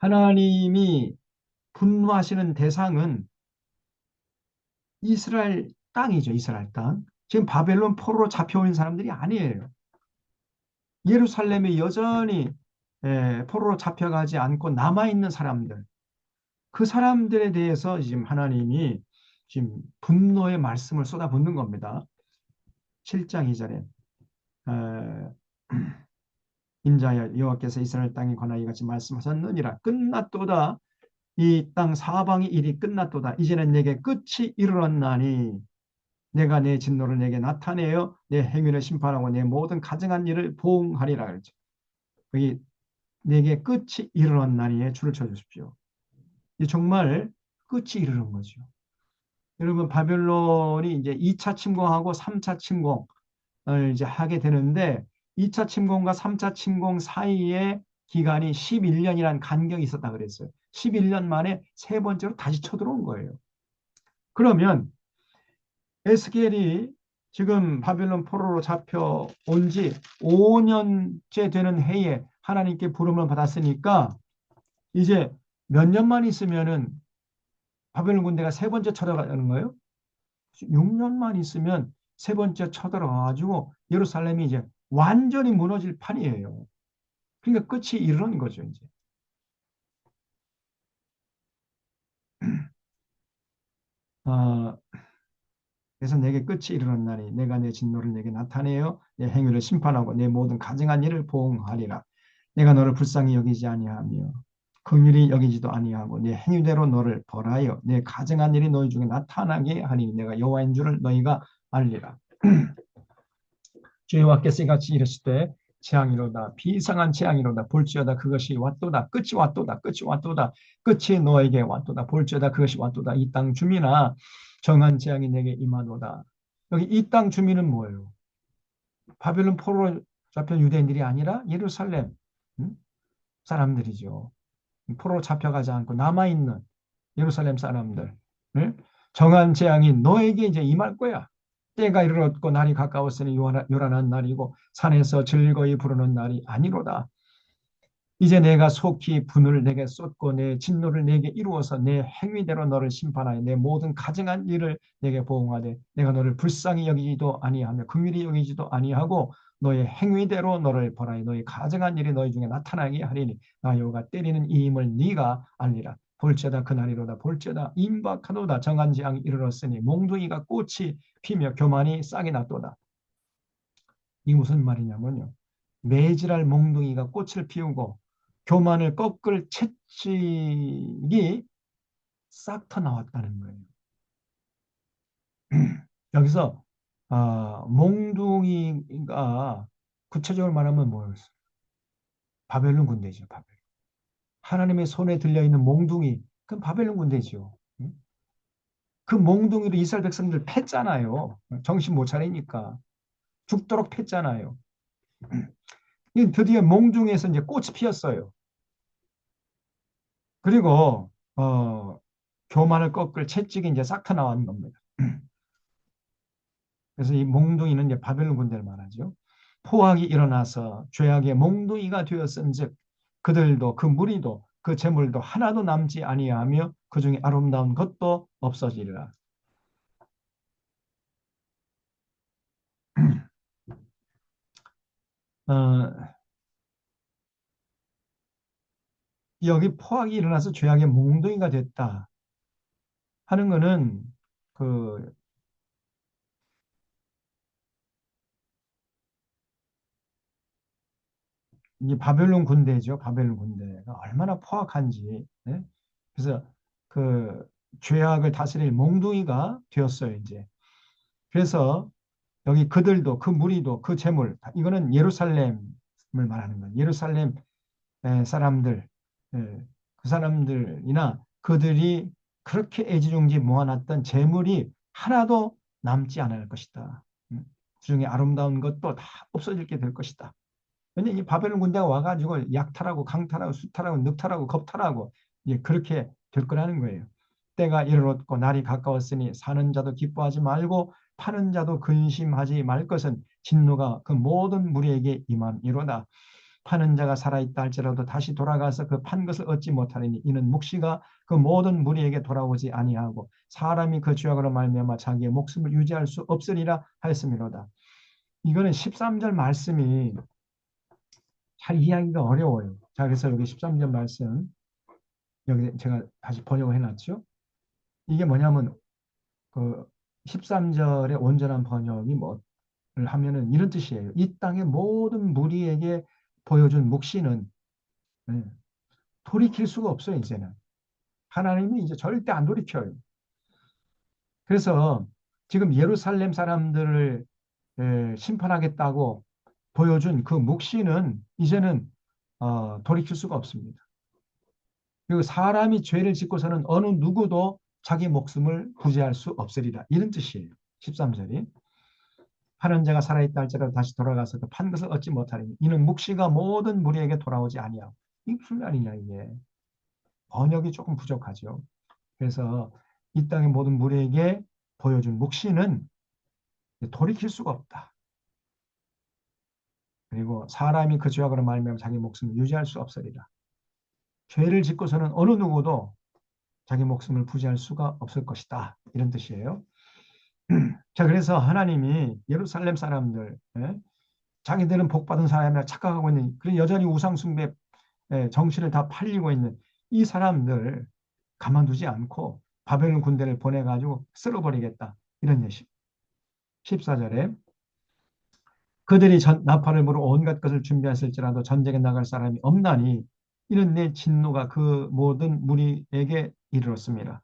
하나님이 분노하시는 대상은 이스라엘 땅이죠. 이스라엘 땅. 지금 바벨론 포로로 잡혀온 사람들이 아니에요. 예루살렘에 여전히 포로로 잡혀가지 않고 남아있는 사람들. 그 사람들에 대해서 지금 하나님이 지금 분노의 말씀을 쏟아붓는 겁니다. 7장 2절에 인자여 여호와께서 이스라엘 땅에 관하여 이같이 말씀하셨느니라. 끝났도다. 이 땅 사방의 일이 끝났도다. 이제는 내게 끝이 이르렀나니 내가 내 진노를 내게 나타내어 내 행위를 심판하고 내 모든 가증한 일을 보응하리라 그랬죠. 여기 내게 끝이 이르렀나니에 줄을 쳐주십시오. 이 정말 끝이 이르는 거죠. 여러분 바벨론이 이제 2차 침공하고 3차 침공을 이제 하게 되는데 2차 침공과 3차 침공 사이에 기간이 11년이라는 간격이 있었다 그랬어요. 11년 만에 세 번째로 다시 쳐들어온 거예요. 그러면 에스겔이 지금 바벨론 포로로 잡혀온 지 5년째 되는 해에 하나님께 부름을 받았으니까 이제 몇 년만 있으면은 바벨론 군대가 세 번째 쳐들어가는 거예요. 6년만 있으면 세 번째 쳐들어가가지고 예루살렘이 이제 완전히 무너질 판이에요. 그러니까 끝이 이르는 거죠, 이제. 어, 그래서 내게 끝이 이르렀나니 내가 내 진노를 내게 나타내어 내 행위를 심판하고 내 모든 가증한 일을 보응하리라. 내가 너를 불쌍히 여기지 아니하며 긍휼히 여기지도 아니하고 내 행위대로 너를 벌하여 내 가증한 일이 너희 중에 나타나게 하니 내가 여호와인 줄을 너희가 알리라. 주 여호와께서 이같이 이르시되 재앙이로다 비상한 재앙이로다 볼지어다 그것이 왔도다 끝이 왔도다 끝이 왔도다 끝이 너에게 왔도다 볼지어다 그것이 왔도다 이 땅 주민아 정한 재앙이 내게 임하도다. 여기 이 땅 주민은 뭐예요? 바벨론 포로로 잡힌 유대인들이 아니라 예루살렘 사람들이죠. 포로로 잡혀가지 않고 남아있는 예루살렘 사람들. 정한 재앙이 너에게 이제 임할 거야. 때가 이르렀고 날이 가까웠으니 요란한 날이고 산에서 즐거이 부르는 날이 아니로다. 이제 내가 속히 분을 내게 쏟고 내 진노를 내게 이루어서 내 행위대로 너를 심판하여 내 모든 가증한 일을 내게 보응하되 내가 너를 불쌍히 여기지도 아니하며 긍휼히 여기지도 아니하고 너의 행위대로 너를 벌하여 너의 가증한 일이 너희 중에 나타나게 하리니 나 여호와가 때리는 이 힘을 네가 알리라. 볼지어다 그날이로다 볼지어다 임박하도다 정한 재앙이 이르렀으니 몽둥이가 꽃이 피며 교만이 싹이 났도다. 이게 무슨 말이냐면요. 매질할 몽둥이가 꽃을 피우고 교만을 꺾을 채찍이 싹 터 나왔다는 거예요. 여기서 몽둥이가 구체적으로 말하면 뭐였어요? 바벨론 군대죠. 바벨론. 하나님의 손에 들려있는 몽둥이 그건 바벨론 군대죠. 그 몽둥이로 이스라엘 백성들 팼잖아요. 정신 못 차리니까. 죽도록 팼잖아요. 드디어 몽둥이에서 이제 꽃이 피었어요. 그리고 교만을 꺾을 채찍이 이제 싹 터 나온 겁니다. 그래서 이 몽둥이는 이제 바벨론 군대를 말하죠. 포악이 일어나서 죄악의 몽둥이가 되었은즉 그들도 그 무리도 그 재물도 하나도 남지 아니하며 그 중에 아름다운 것도 없어지리라. 어, 여기 포악이 일어나서 죄악의 몽둥이가 됐다 하는 것은 그 이 바벨론 군대죠. 바벨론 군대가 얼마나 포악한지. 네? 그래서 그 죄악을 다스릴 몽둥이가 되었어요, 이제. 그래서 여기 그들도 그 무리도 그 재물 이거는 예루살렘을 말하는 거예요. 예루살렘 사람들 그 사람들이나 그들이 그렇게 애지중지 모아놨던 재물이 하나도 남지 않을 것이다. 그중에 아름다운 것도 다 없어지게 될 것이다. 왜냐하면 이 바벨론 군대가 와가지고 약탈하고 강탈하고 수탈하고 늑탈하고 겁탈하고 이제 그렇게 될 거라는 거예요. 때가 이르렀고 날이 가까웠으니 사는 자도 기뻐하지 말고 파는 자도 근심하지 말 것은 진노가 그 모든 무리에게 임함이로다. 파는 자가 살아있다 할지라도 다시 돌아가서 그 판 것을 얻지 못하리니 이는 묵시가 그 모든 무리에게 돌아오지 아니하고 사람이 그 죄악으로 말미암아 자기의 목숨을 유지할 수 없으리라 하였음이로다. 이거는 13절 말씀이 잘 이해하기가 어려워요. 자, 그래서 여기 13절 말씀 여기 제가 다시 번역을 해놨죠. 이게 뭐냐면 그 13절의 온전한 번역이 뭐를 하면은 이런 뜻이에요. 이 땅의 모든 무리에게 보여준 묵시는 돌이킬 수가 없어요, 이제는. 하나님이 이제 절대 안 돌이켜요. 그래서 지금 예루살렘 사람들을 심판하겠다고 보여준 그 묵시는 이제는 돌이킬 수가 없습니다. 그리고 사람이 죄를 짓고서는 어느 누구도 자기 목숨을 구제할 수 없으리라. 이런 뜻이에요. 13절이. 하는 자가 살아있다 할지라도 다시 돌아가서 그 판 것을 얻지 못하리니 이는 묵시가 모든 무리에게 돌아오지 아니하고. 이게 무슨 말이냐 이게. 번역이 조금 부족하죠. 그래서 이 땅의 모든 무리에게 보여준 묵시는 돌이킬 수가 없다. 그리고 사람이 그 죄악으로 말미암아 자기 목숨을 유지할 수 없으리라. 죄를 짓고서는 어느 누구도 자기 목숨을 부지할 수가 없을 것이다. 이런 뜻이에요. 자, 그래서 하나님이 예루살렘 사람들, 자기들은 복받은 사람이라 착각하고 있는, 그리고 여전히 우상숭배 정신을 다 팔리고 있는 이 사람들 가만두지 않고 바벨론 군대를 보내가지고 쓸어버리겠다. 이런 예시. 14절에 그들이 나팔을 불어 온갖 것을 준비했을지라도 전쟁에 나갈 사람이 없나니 이는 내 진노가 그 모든 무리에게 이르렀습니다.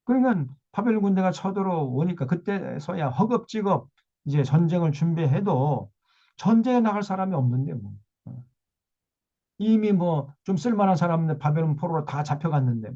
그러면 바벨론 군대가 쳐들어오니까 그때서야 허겁지겁 이제 전쟁을 준비해도 전쟁에 나갈 사람이 없는데 뭐. 이미 뭐 좀 쓸만한 사람들 바벨론 포로로 다 잡혀갔는데.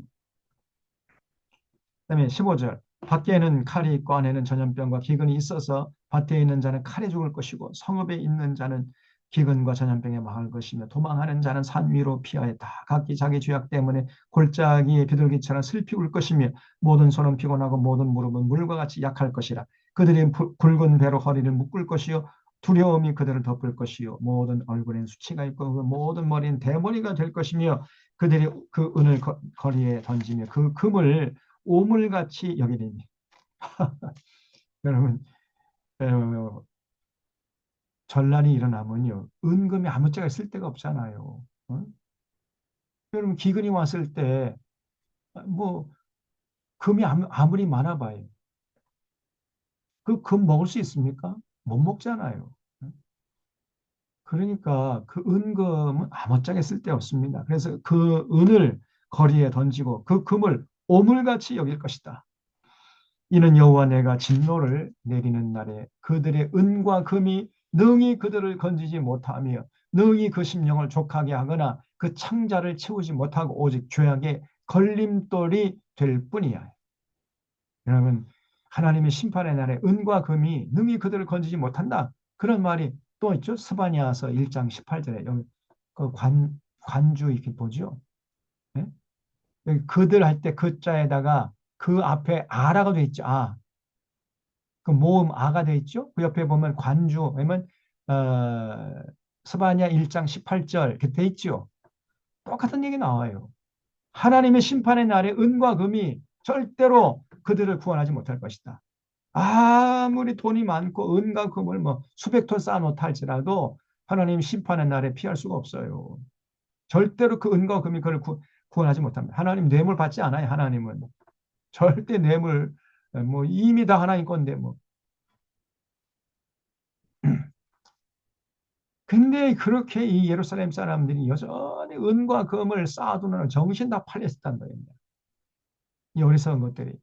그다음에 15절. 밖에는 칼이 있고 안에는 전염병과 기근이 있어서 밭에 있는 자는 칼에 죽을 것이고 성읍에 있는 자는 기근과 전염병에 망할 것이며 도망하는 자는 산 위로 피하여 다 각기 자기 죄악 때문에 골짜기에 비둘기처럼 슬피 울 것이며 모든 손은 피곤하고 모든 무릎은 물과 같이 약할 것이라. 그들이 굵은 배로 허리를 묶을 것이요 두려움이 그들을 덮을 것이요 모든 얼굴엔 수치가 있고 그 모든 머리는 대머리가 될 것이며 그들이 그 은을 거리에 던지며 그 금을 오물같이 여기리니. 여러분, 전란이 일어나면요 은금이 아무짝에 쓸 데가 없잖아요. 어? 여러분 기근이 왔을 때 뭐 금이 아무리 많아봐요. 그 금 먹을 수 있습니까? 못 먹잖아요. 그러니까 그 은금은 아무짝에 쓸 데 없습니다. 그래서 그 은을 거리에 던지고 그 금을 오물같이 여길 것이다. 이는 여호와 내가 진노를 내리는 날에 그들의 은과 금이 능히 그들을 건지지 못하며 능히 그 심령을 족하게 하거나 그 창자를 채우지 못하고 오직 죄악의 걸림돌이 될 뿐이야. 여러분 하나님의 심판의 날에 은과 금이 능히 그들을 건지지 못한다. 그런 말이 또 있죠. 스바냐서 1장 18절에 여기 그 관주 이렇게 보죠. 네? 여기 그들 할 때 그자에다가 그 앞에 아라가 돼 있죠. 아. 그 모음 아가 돼 있죠. 그 옆에 보면 관주 아니면 스바냐 1장 18절 이렇게 돼 있죠. 똑같은 얘기 나와요. 하나님의 심판의 날에 은과 금이 절대로 그들을 구원하지 못할 것이다. 아무리 돈이 많고 은과 금을 뭐 수백 톤 쌓아놓다 할지라도 하나님 심판의 날에 피할 수가 없어요. 절대로 그 은과 금이 그를 구원하지 못합니다. 하나님 뇌물 받지 않아요. 하나님은 절대 뇌물 뭐 이미 다 하나님 건데 뭐. 근데 그렇게 이 예루살렘 사람들이 여전히 은과 금을 쌓아두는 정신 다 팔렸단 말입니다. 이 어리석은 것들이.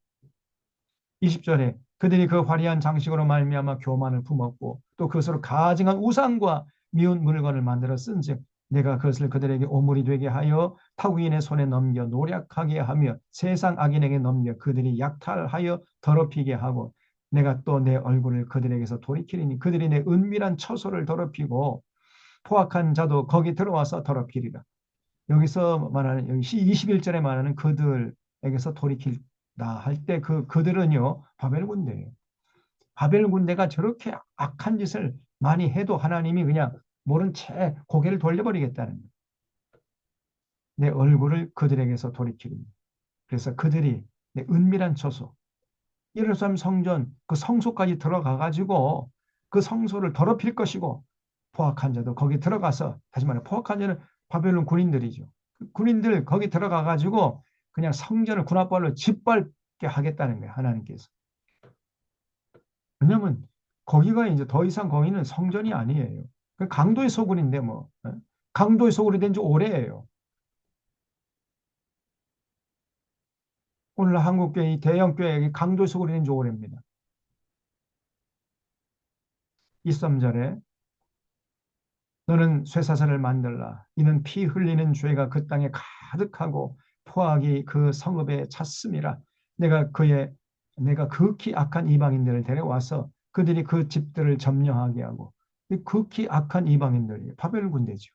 20절에 그들이 그 화려한 장식으로 말미암아 교만을 품었고 또 그것으로 가증한 우상과 미운 물건을 만들어 쓴즉 내가 그것을 그들에게 오물이 되게 하여 타국인의 손에 넘겨 노략하게 하며 세상 악인에게 넘겨 그들이 약탈하여 더럽히게 하고 내가 또 내 얼굴을 그들에게서 돌이키리니 그들이 내 은밀한 처소를 더럽히고 포악한 자도 거기 들어와서 더럽히리라. 여기서 말하는 여기 21절에 말하는 그들에게서 돌이키다 할 때 그들은요 바벨 군대예요. 바벨 군대가 저렇게 악한 짓을 많이 해도 하나님이 그냥 모른 채 고개를 돌려버리겠다는 거예요. 내 얼굴을 그들에게서 돌이키고. 그래서 그들이 내 은밀한 처소, 예루살렘 성전 그 성소까지 들어가 가지고 그 성소를 더럽힐 것이고, 포악한 자도 거기 들어가서, 다시 말해 포악한 자는 바벨론 군인들이죠. 그 군인들 거기 들어가 가지고 그냥 성전을 군합발로 짓밟게 하겠다는 거예요, 하나님께서. 왜냐하면 거기가 이제 더 이상 거기는 성전이 아니에요. 그 강도의 소굴인데 뭐, 강도의 소굴이 된 지 오래예요. 오늘 한국교회 이 대형교회 강도의 소굴이 된 지 오래입니다. 23절에 너는 쇠사슬을 만들라. 이는 피 흘리는 죄가 그 땅에 가득하고 포악이 그 성읍에 찼음이라. 내가 극히 악한 이방인들을 데려와서 그들이 그 집들을 점령하게 하고, 이 극히 악한 이방인들이 바벨 군대죠.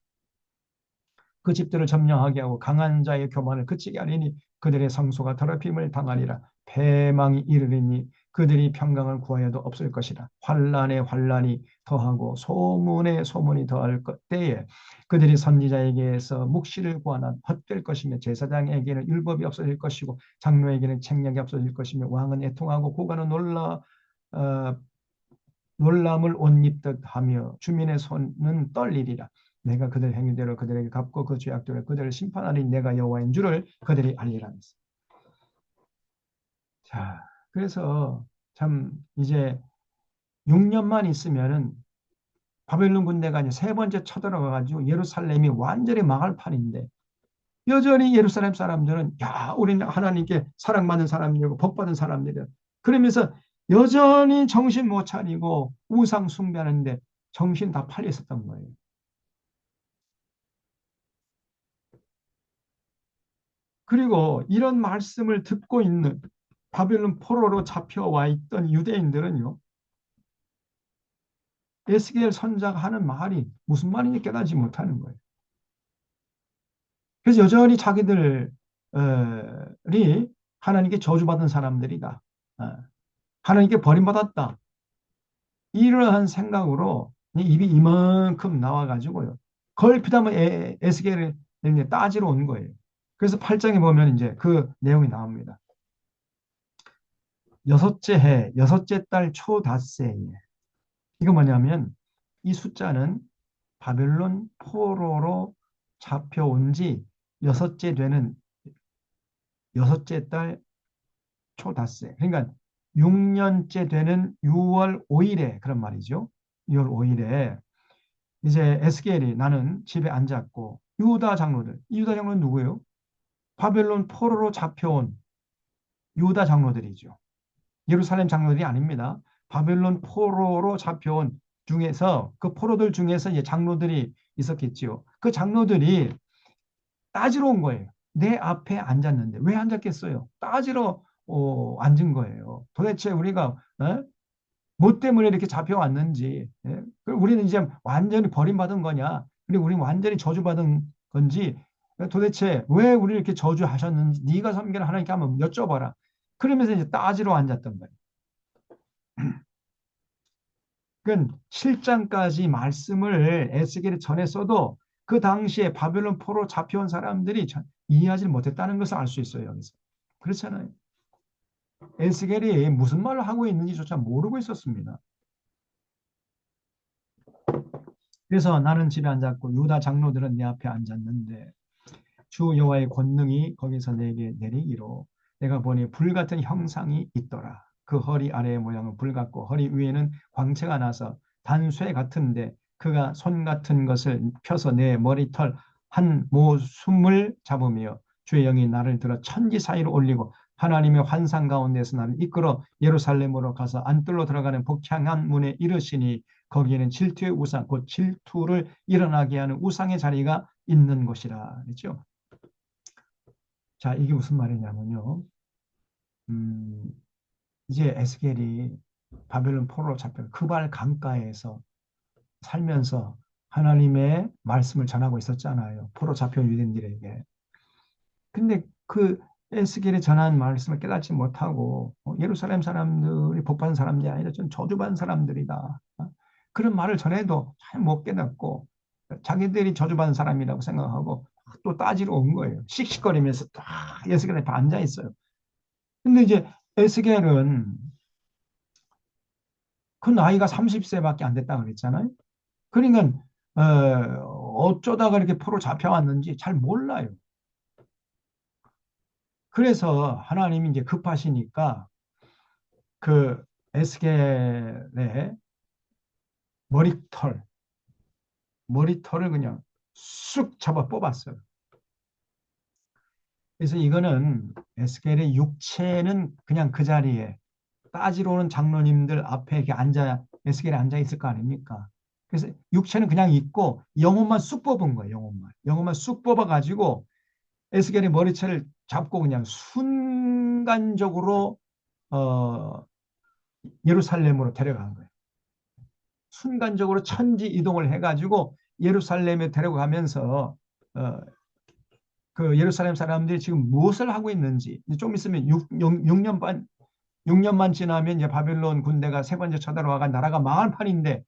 그 집들을 점령하게 하고 강한 자의 교만을 그치게 하리니 그들의 성소가 더럽힘을 당하리라. 패망이 이르리니 그들이 평강을 구하여도 없을 것이라. 환난에 환난이 더하고 소문에 소문이 더할 때에 그들이 선지자에게서 묵시를 구하나 헛될 것이며 제사장에게는 율법이 없어질 것이고 장로에게는 책략이 없어질 것이며 왕은 애통하고 고관은 어, 놀람을 옷 입듯 하며 주민의 손은 떨리리라. 내가 그들 행위대로 그들에게 갚고 그 죄악대로 그들을 심판하니 내가 여호와인 줄을 그들이 알리라. 자, 그래서 참 이제 6년만 있으면은 바벨론 군대가 이제 세 번째 쳐들어가 가지고 예루살렘이 완전히 망할 판인데, 여전히 예루살렘 사람들은 야, 우리는 하나님께 사랑받는 사람이고 복받은 사람들이야. 그러면서 여전히 정신 못 차리고 우상 숭배하는데 정신 다 팔려 있었던 거예요. 그리고 이런 말씀을 듣고 있는 바벨론 포로로 잡혀와 있던 유대인들은요, 에스겔 선자가 하는 말이 무슨 말인지 깨닫지 못하는 거예요. 그래서 여전히 자기들이 하나님께 저주받은 사람들이다. 하나님께 버림받았다. 이러한 생각으로 입이 이만큼 나와가지고요. 걸핏하면 에스겔을 따지러 온 거예요. 그래서 8장에 보면 이제 그 내용이 나옵니다. 여섯째 해, 여섯째 달 초닷새에. 이거 뭐냐면 이 숫자는 바벨론 포로로 잡혀온 지 여섯째 되는 여섯째 달 초닷새. 그러니까 6년째 되는 6월 5일에 그런 말이죠. 6월 5일에 이제 에스겔이 나는 집에 앉았고 유다 장로들, 이 유다 장로는 누구예요? 바벨론 포로로 잡혀온 유다 장로들이죠. 예루살렘 장로들이 아닙니다. 바벨론 포로로 잡혀온 중에서 그 포로들 중에서 이제 장로들이 있었겠지요. 그 장로들이 따지러 온 거예요. 내 앞에 앉았는데 왜 앉았겠어요? 따지러 앉은 거예요. 도대체 우리가 뭐 때문에 이렇게 잡혀왔는지, 예? 우리는 이제 완전히 버림받은 거냐? 그리고 우리는 완전히 저주받은 건지, 도대체 왜 우리를 이렇게 저주하셨는지 네가 섬기는 하나님께 한번 여쭤봐라. 그러면서 이제 따지러 앉았던 거예요. 그러니까 7장까지 말씀을 에스겔이 전했어도 그 당시에 바벨론 포로 잡혀온 사람들이 이해하지 못했다는 것을 알 수 있어요. 여기서. 그렇잖아요. 에스겔이 무슨 말을 하고 있는지조차 모르고 있었습니다. 그래서 나는 집에 앉았고 유다 장로들은 내 앞에 앉았는데 주 여호와의 권능이 거기서 내게 내리기로 내가 보니 불같은 형상이 있더라. 그 허리 아래의 모양은 불같고 허리 위에는 광채가 나서 단쇠 같은데 그가 손 같은 것을 펴서 내 머리털 한 모숨을 잡으며 주의 영이 나를 들어 천지 사이로 올리고 하나님의 환상 가운데서 나를 이끌어 예루살렘으로 가서 안뜰로 들어가는 복향한 문에 이르시니 거기에는 질투의 우상 곧 질투를 일어나게 하는 우상의 자리가 있는 곳이라 그랬죠. 자, 이게 무슨 말이냐면요. 음, 이제 에스겔이 바벨론 포로로 잡혀 크발 강가에서 살면서 하나님의 말씀을 전하고 있었잖아요. 포로 잡혀온 유대인들에게. 근데 그 에스겔이 전한 말씀을 깨닫지 못하고 예루살렘 사람들이 복받은 사람들이 아니라 좀 저주받은 사람들이다. 그런 말을 전해도 잘 못 깨닫고 자기들이 저주받은 사람이라고 생각하고 또 따지러 온 거예요. 씩씩거리면서 딱 에스겔 앞에 앉아 있어요. 근데 이제 에스겔은 그 나이가 30세밖에 안 됐다 그랬잖아요. 그러니까 어쩌다가 이렇게 포로 잡혀왔는지 잘 몰라요. 그래서 하나님이 이제 급하시니까 그 에스겔의 머리털, 머리털을 그냥 쑥 잡아 뽑았어요. 그래서 이거는 에스겔의 육체는 그냥 그 자리에 따지러 는 장로님들 앞에 이렇게 에스겔이 앉아 있을 거 아닙니까? 그래서 육체는 그냥 있고 영혼만 쑥 뽑은 거예요, 영혼만. 영혼만 쑥 뽑아가지고 에스겔의 머리채를 잡고 그냥 순간적으로, 어, 예루살렘으로 데려간 거예요. 순간적으로 천지 이동을 해가지고 예루살렘에 데려가면서, 어, 그 예루살렘 사람들이 지금 무엇을 하고 있는지 좀 있으면 6년만 지나면 이제 바벨론 군대가 세 번째 쳐들어와가 나라가 망할 판인데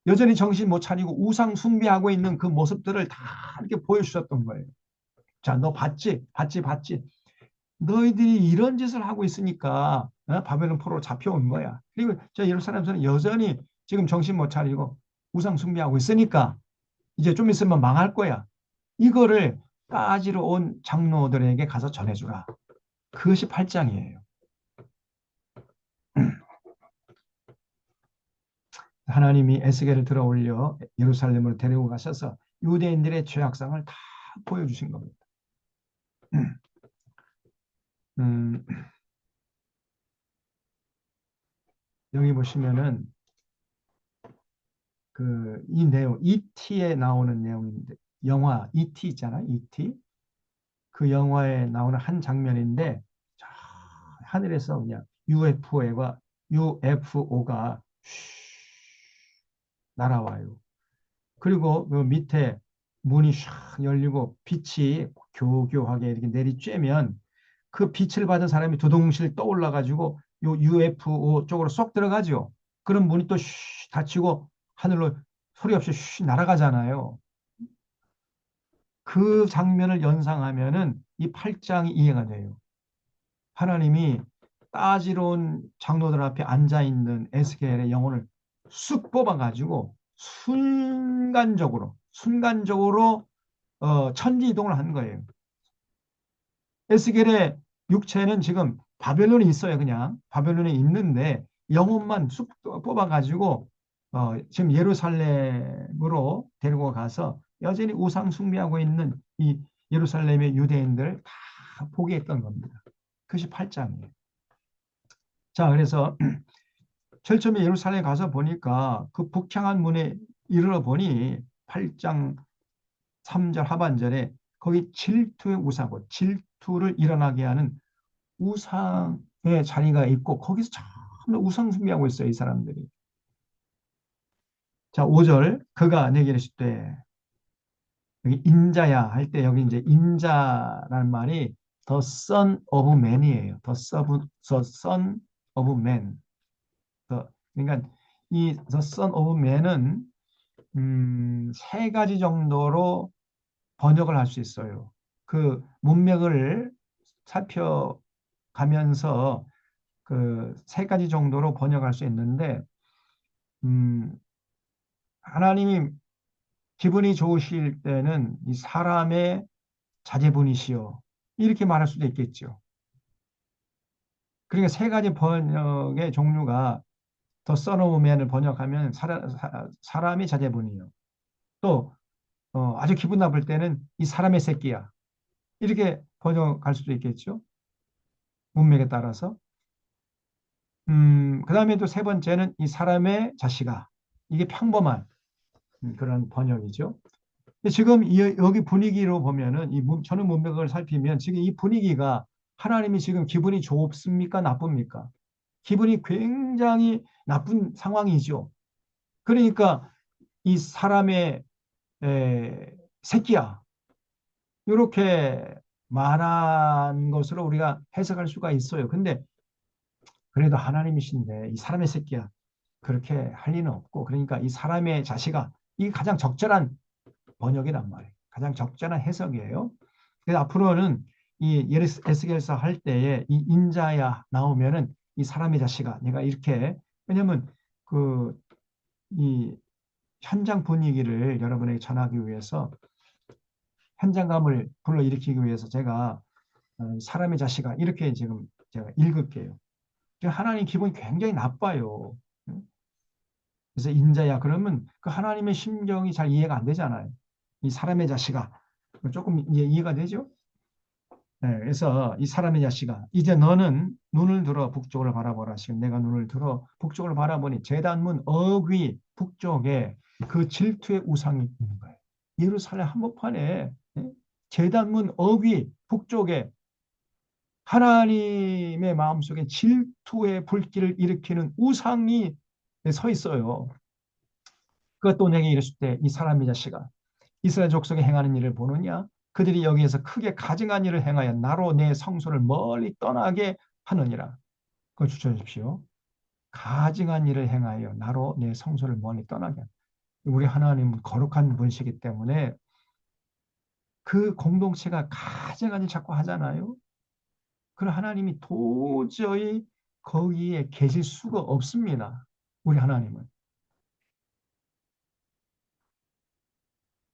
여전히 정신 못 차리고 우상 숭배하고 있는 그 모습들을 다 이렇게 보여주셨던 거예요. 자, 너 봤지? 봤지? 봤지? 너희들이 이런 짓을 하고 있으니까 바벨론 포로로 잡혀온 거야. 그리고 저 예루살렘에서는 여전히 지금 정신 못 차리고 우상 숭배하고 있으니까 이제 좀 있으면 망할 거야. 이거를 따지러 온 장로들에게 가서 전해주라. 그것이 8장이에요. 하나님이 에스겔을 들어 올려 예루살렘으로 데리고 가셔서 유대인들의 죄악상을 다 보여주신 겁니다. 음, 여기 보시면은 그 이 내용, E.T.에 나오는 내용인데, 영화 E.T. 있잖아요, E.T. 그 영화에 나오는 한 장면인데, 저 하늘에서 그냥 UFO가 날아와요. 그리고 그 밑에 문이 샥 열리고 빛이 교교하게 이렇게 내리쬐면 그 빛을 받은 사람이 두동실 떠올라 가지고 요 UFO 쪽으로 쏙 들어가죠. 그럼 문이 또 닫히고 하늘로 소리 없이 날아가잖아요. 그 장면을 연상하면은 이 8장이 이해가 돼요. 하나님이 따지러 온 장로들 앞에 앉아 있는 에스겔의 영혼을 쑥 뽑아 가지고 순간적으로 천지 이동을 한 거예요. 에스겔의 육체는 지금 바벨론에 있어요. 그냥 바벨론에 있는데 영혼만 쑥 뽑아가지고 지금 예루살렘으로 데리고 가서 여전히 우상 숭배하고 있는 이 예루살렘의 유대인들 다 포기했던 겁니다. 그것이 8장이에요. 자, 그래서 제일 처음에 예루살렘에 가서 보니까 그 북향한 문에 이르러 보니 8장 3절 하반절에 거기 질투의 우상고 질투를 일어나게 하는 우상의 자리가 있고 거기서 정말 우상 숭배하고 있어요, 이 사람들이. 자, 5절 그가 내게 이르시되 여기 인자야 할 때 여기 이제 인자라는 말이 the son of man이에요. the son of man. 그러니까 이 the son of man은 세 가지 정도로 번역을 할 수 있어요. 그 문맥을 살펴가면서 그 세 가지 정도로 번역할 수 있는데, 음, 하나님이 기분이 좋으실 때는 이 사람의 자제분이시여 이렇게 말할 수도 있겠죠. 그러니까 세 가지 번역의 종류가 더 son of man을 번역하면 사람의 자제분이요. 또 아주 기분 나쁠 때는 이 사람의 새끼야 이렇게 번역할 수도 있겠죠. 문맥에 따라서. 그 다음에 또 세 번째는 이 사람의 자식아. 이게 평범한 그런 번역이죠. 근데 지금 여기 분위기로 보면은 저는 문맥을 살피면 지금 이 분위기가 하나님이 지금 기분이 좋습니까? 나쁩니까? 기분이 굉장히 나쁜 상황이죠. 그러니까 이 사람의 새끼야. 이렇게 말한 것으로 우리가 해석할 수가 있어요. 근데 그래도 하나님이신데 이 사람의 새끼야. 그렇게 할 리는 없고 그러니까 이 사람의 자식아 이게 가장 적절한 번역이란 말이에요. 가장 적절한 해석이에요. 그래서 앞으로는 이 에스겔서 할 때에 이 인자야 나오면은 이 사람의 자식아 내가 이렇게 왜냐면 그 이 현장 분위기를 여러분에게 전하기 위해서 현장감을 불러일으키기 위해서 제가 사람의 자식아 이렇게 지금 제가 읽을게요. 하나님 기분이 굉장히 나빠요. 그래서 인자야 그러면 그 하나님의 심정이 잘 이해가 안 되잖아요. 이 사람의 자식아 조금 이제 이해가 되죠? 네, 그래서 이 사람의 자식아 이제 너는 눈을 들어 북쪽을 바라보라. 지금 내가 눈을 들어 북쪽을 바라보니 제단문 어귀 북쪽에 그 질투의 우상이 있는 거예요. 예루살렘 한복판에 제단문 어귀 북쪽에 하나님의 마음속에 질투의 불길을 일으키는 우상이 서 있어요. 그가 또 내게 이르실 때 이 사람의 자식아 이스라엘 족속에 행하는 일을 보느냐 그들이 여기에서 크게 가증한 일을 행하여 나로 내 성소를 멀리 떠나게 하느니라. 그걸 주셔주십시오. 가증한 일을 행하여 나로 내 성소를 멀리 떠나게 하느니라. 우리 하나님은 거룩한 분이시기 때문에 그 공동체가 가증한 일 자꾸 하잖아요. 그럼 하나님이 도저히 거기에 계실 수가 없습니다. 우리 하나님은.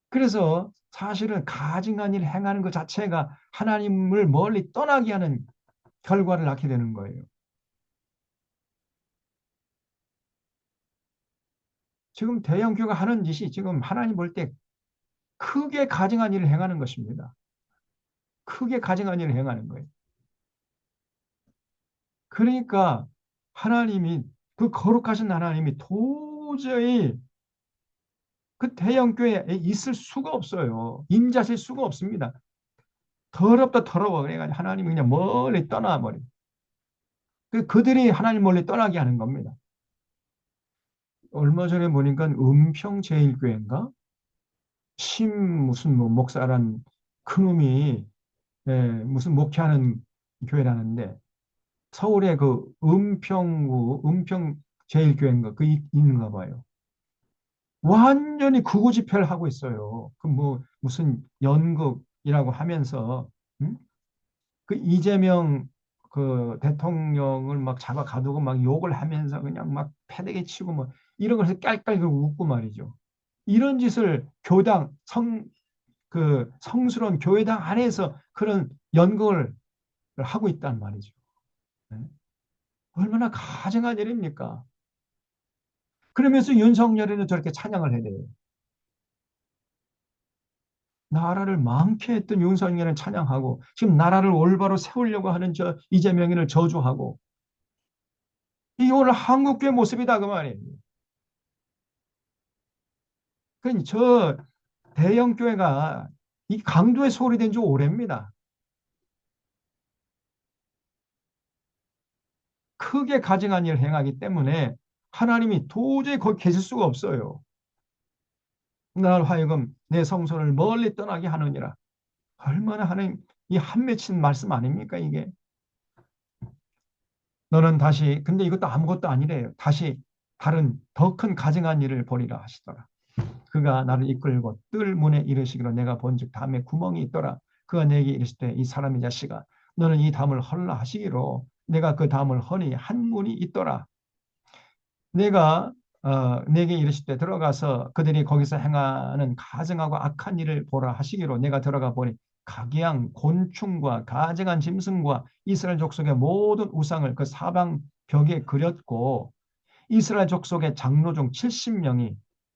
그래서 사실은 가증한 일 행하는 것 자체가 하나님을 멀리 떠나게 하는 결과를 낳게 되는 거예요. 지금 대형교가 하는 짓이 지금 하나님 볼 때 크게 가증한 일을 행하는 것입니다. 크게 가증한 일을 행하는 거예요. 그러니까 하나님이 그 거룩하신 하나님이 도저히 그 대형교회에 있을 수가 없어요. 임자실 수가 없습니다. 더럽다 더러워. 그래가지고 하나님이 그냥 멀리 떠나버려. 그들이 하나님 멀리 떠나게 하는 겁니다. 얼마 전에 보니까 은평제일교회인가? 무슨 뭐 목사란 그놈이 무슨 목회하는 교회라는데 서울에 그 은평구 은평제일교회인가 그 있는가 봐요. 완전히 극우 집회를 하고 있어요. 그 뭐 무슨 연극이라고 하면서 음? 그 이재명 그 대통령을 막 잡아 가두고 막 욕을 하면서 그냥 막 패대기 치고 뭐 이런 것을 깔깔 웃고 말이죠. 이런 짓을 교당 그 성스러운 교회당 안에서 그런 연극을 하고 있단 말이죠. 네? 얼마나 가증한 일입니까? 그러면서 윤석열이는 저렇게 찬양을 해야 돼요. 나라를 망케 했던 윤석열은 찬양하고 지금 나라를 올바로 세우려고 하는 저 이재명이를 저주하고 이게 오늘 한국교회 모습이다 그 말이에요. 그저 대형 교회가 이 강도의 소홀이 된 지 오래입니다. 크게 가증한 일을 행하기 때문에 하나님이 도저히 거기 계실 수가 없어요. 날 하여금 내 성소를 멀리 떠나게 하느니라. 얼마나 하나님 이 한맺힌 말씀 아닙니까 이게. 너는 다시 근데 이것도 아무것도 아니래요. 다시 다른 더 큰 가증한 일을 벌이라 하시더라. 그가 나를 이끌고 뜰 문에 이르시기로 내가 본즉 담에 구멍이 있더라. 그가 내게 이르실 때 이 사람의 자식아 너는 이 담을 헐라 하시기로 내가 그 담을 허니 한 문이 있더라. 내가 내게 이르실 때 들어가서 그들이 거기서 행하는 가증하고 악한 일을 보라 하시기로 내가 들어가 보니 각양 곤충과 가증한 짐승과 이스라엘 족속의 모든 우상을 그 사방 벽에 그렸고 이스라엘 족속의 장로 중 70명이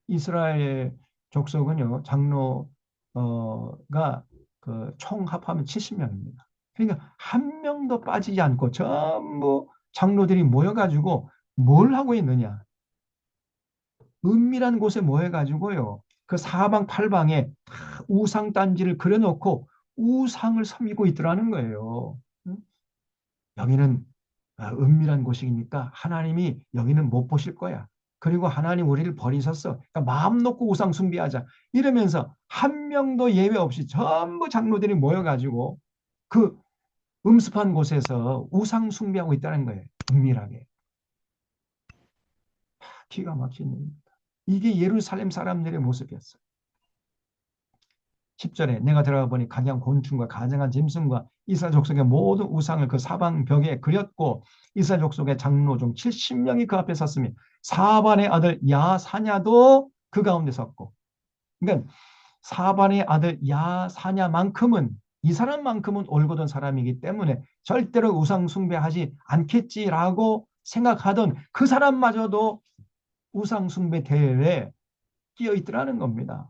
이스라엘 족속은요 장로가 그 총 합하면 70명입니다. 그러니까 한 명도 빠지지 않고 전부 장로들이 모여가지고 뭘 하고 있느냐? 은밀한 곳에 모여가지고요. 그 사방팔방에 다 우상 단지를 그려놓고 우상을 섬기고 있더라는 거예요. 여기는 은밀한 곳이니까 하나님이 여기는 못 보실 거야. 그리고 하나님 우리를 버리셨어. 그러니까 마음 놓고 우상 숭배하자. 이러면서 한 명도 예외 없이 전부 장로들이 모여가지고 그 음습한 곳에서 우상 숭배하고 있다는 거예요. 은밀하게. 기가 막힌 일입니다. 이게 예루살렘 사람들의 모습이었어요. 10절에 내가 들어가 보니 각양 곤충과 가증한 짐승과 이스라엘 족속의 모든 우상을 그 사방 벽에 그렸고 이스라엘 족속의 장로 중 70명이 그 앞에 섰으며 사반의 아들 야사냐도 그 가운데 섰고. 그러니까 사반의 아들 야사냐만큼은, 이 사람만큼은 올곧은 사람이기 때문에 절대로 우상 숭배하지 않겠지라고 생각하던 그 사람마저도 우상 숭배 대회에 끼어 있더라는 겁니다.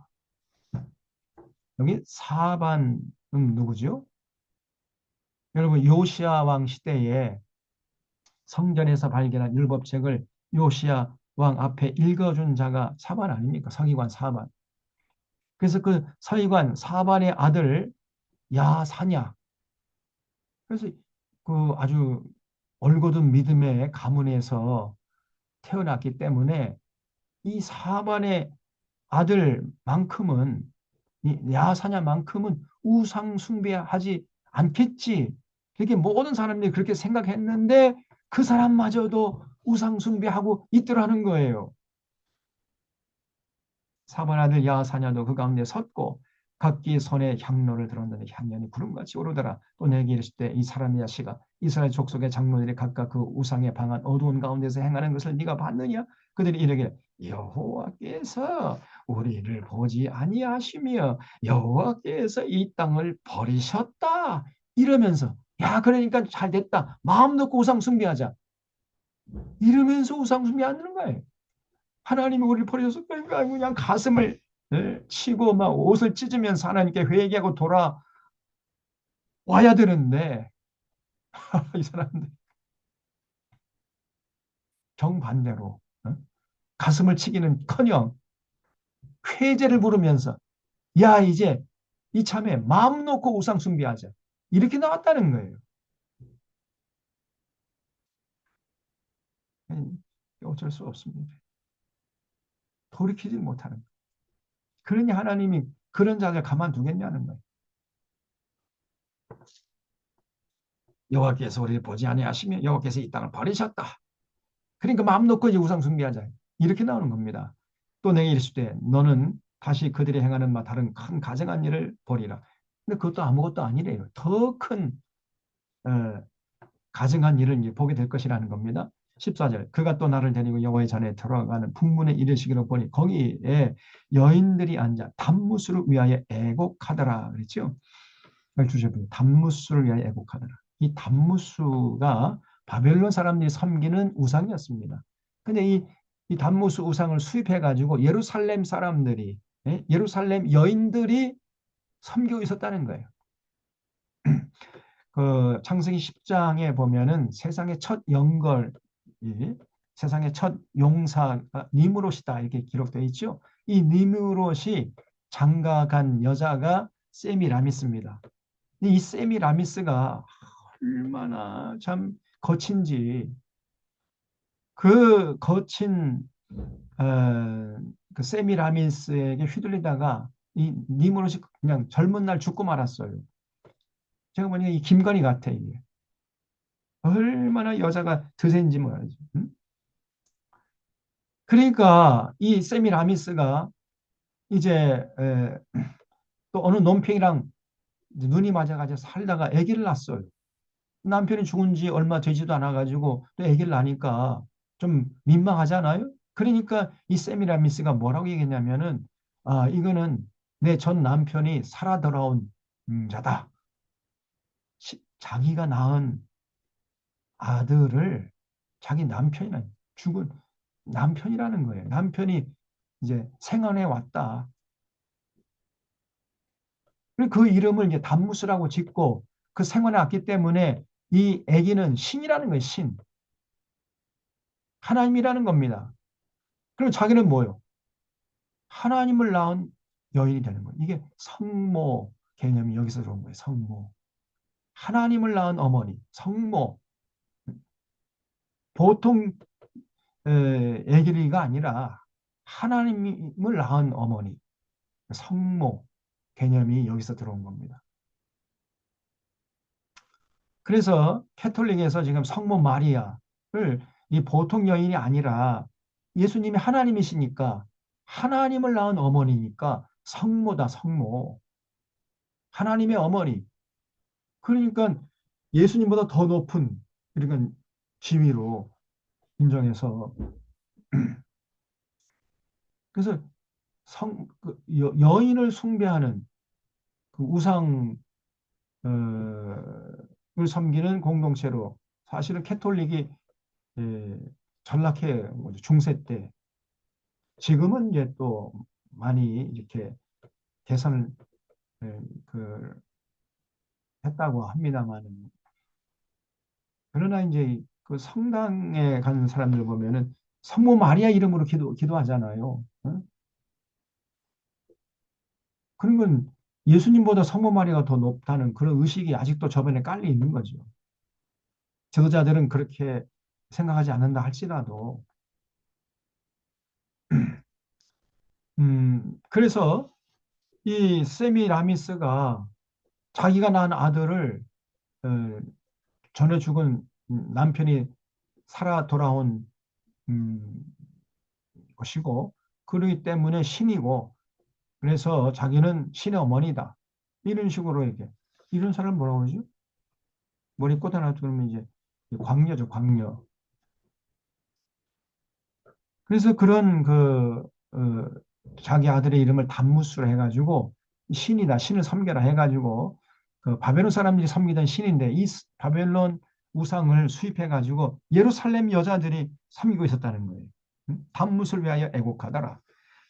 여기 사반은 누구죠? 여러분, 요시야 왕 시대에 성전에서 발견한 율법책을 요시야 왕 앞에 읽어준 자가 사반 아닙니까? 서기관 사반. 그래서 그 서기관 사반의 아들 야사냐. 그래서 그 아주 올곧은 믿음의 가문에서 태어났기 때문에 이 사반의 아들만큼은, 이 야사냐만큼은 우상 숭배하지 않겠지. 이렇게 모든 사람들이 그렇게 생각했는데 그 사람마저도 우상 숭배하고 있더라는 거예요. 사번 아들 야사냐도 그 가운데 섰고 각기 손에 향로를 들었는데 향연이 구름같이 오르더라. 또 내게 이르실 때 이 사람의 야시가 이스라엘 족속의 장로들이 각각 그 우상에 방한 어두운 가운데서 행하는 것을 네가 봤느냐? 그들이 이르기를 여호와께서 우리를 보지 아니하시며 여호와께서 이 땅을 버리셨다. 이러면서, 야, 그러니까 잘 됐다. 마음 놓고 우상 숭배하자. 이러면서 우상 숭배하는 거예요. 하나님이 우리를 버리셔서 그냥 가슴을 치고 막 옷을 찢으면서 하나님께 회개하고 돌아와야 되는데 이 사람들 정반대로 가슴을 치기는커녕 회개를 부르면서, 야, 이제 이참에 마음 놓고 우상 숭배하자, 이렇게 나왔다는 거예요. 어쩔 수 없습니다. 돌이키지 못하는 거예요. 그러니 하나님이 그런 자를 가만두겠냐는 거예요. 여호와께서 우리를 보지 아니하시며 여호와께서 이 땅을 버리셨다. 그러니까 마음 놓고 이제 우상 숭배하자. 이렇게 나오는 겁니다. 또 내게 이르실 때 너는 다시 그들이 행하는 바 다른 큰 가증한 일을 벌이라. 근데 그것도 아무것도 아니래요. 더 큰 가증한 일을 이제 보게 될 것이라는 겁니다. 14절 그가 또 나를 데리고 여호와의 전에 들어가는 북문에 이르시기로 보니 거기에 여인들이 앉아 단무수를 위하여 애곡하더라 그랬죠. 주제분 단무수를 위하여 애곡하더라. 이 단무수가 바벨론 사람들이 섬기는 우상이었습니다. 근데 이 단무수 우상을 수입해 가지고 예루살렘 사람들이, 예루살렘 여인들이 섬기고 있었다는 거예요. 그 창세기 10장에 보면은 세상의 첫 영걸, 세상의 첫 용사가 니므롯이다 이렇게 기록되어 있죠. 이 니므롯이 장가간 여자가 세미라미스입니다. 이 세미라미스가 얼마나 참 거친지, 그 거친 그 세미라미스에게 휘둘리다가 이 니므롯이 그냥 젊은 날 죽고 말았어요. 제가 보니까 이 김건희 같아 이게. 얼마나 여자가 드센지 몰라야지. 응? 그러니까 이 세미라미스가 이제 또 어느 논팽이랑 눈이 맞아가지고 살다가 아기를 낳았어요. 남편이 죽은 지 얼마 되지도 않아가지고 또 아기를 낳으니까 좀 민망하잖아요. 그러니까 이 세미라미스가 뭐라고 얘기했냐면은, 아, 이거는 내 전 남편이 살아 돌아온 자다. 자기가 낳은 아들을 자기 남편이는 죽은 남편이라는 거예요. 남편이 이제 생안해 왔다. 그리고 그 이름을 이제 단무스라고 짓고 그 생안해 왔기 때문에 이 아기는 신이라는 거예요. 신. 하나님이라는 겁니다. 그럼 자기는 뭐예요? 하나님을 낳은 여인이 되는 거예요. 이게 성모 개념이 여기서 들어온 거예요. 성모. 하나님을 낳은 어머니, 성모. 보통 애기가 아니라 하나님을 낳은 어머니, 성모 개념이 여기서 들어온 겁니다. 그래서 캐톨릭에서 지금 성모 마리아를 이 보통 여인이 아니라 예수님이 하나님이시니까 하나님을 낳은 어머니니까 성모다, 성모. 하나님의 어머니. 그러니까 예수님보다 더 높은 이런 지위로 인정해서 그래서 여인을 숭배하는 그 우상 을 섬기는 공동체로 사실은 캐톨릭이 전락해 중세 때 지금은 이제 또 많이 이렇게 개선을 그 했다고 합니다만 그러나 이제 그 성당에 가는 사람들 보면은 성모 마리아 이름으로 기도하잖아요. 어? 그런 건 예수님보다 성모 마리아가 더 높다는 그런 의식이 아직도 저변에 깔려 있는 거죠. 지도자들은 그렇게 생각하지 않는다 할지라도 그래서 이 세미라미스가 자기가 낳은 아들을 어, 전에 죽은 남편이 살아 돌아온 음, 것이고 그러기 때문에 신이고 그래서 자기는 신의 어머니다. 이런 식으로 이렇게 이런 사람 뭐라고 그러죠? 머리 꽂아놔 두면 이제 광녀죠, 광녀. 그래서 그런 어, 자기 아들의 이름을 단무스로 해가지고 신이다, 신을 섬겨라 해가지고 그 바벨론 사람들이 섬기던 신인데 이 바벨론 우상을 수입해가지고 예루살렘 여자들이 섬기고 있었다는 거예요. 단무스를 위하여 애곡하더라.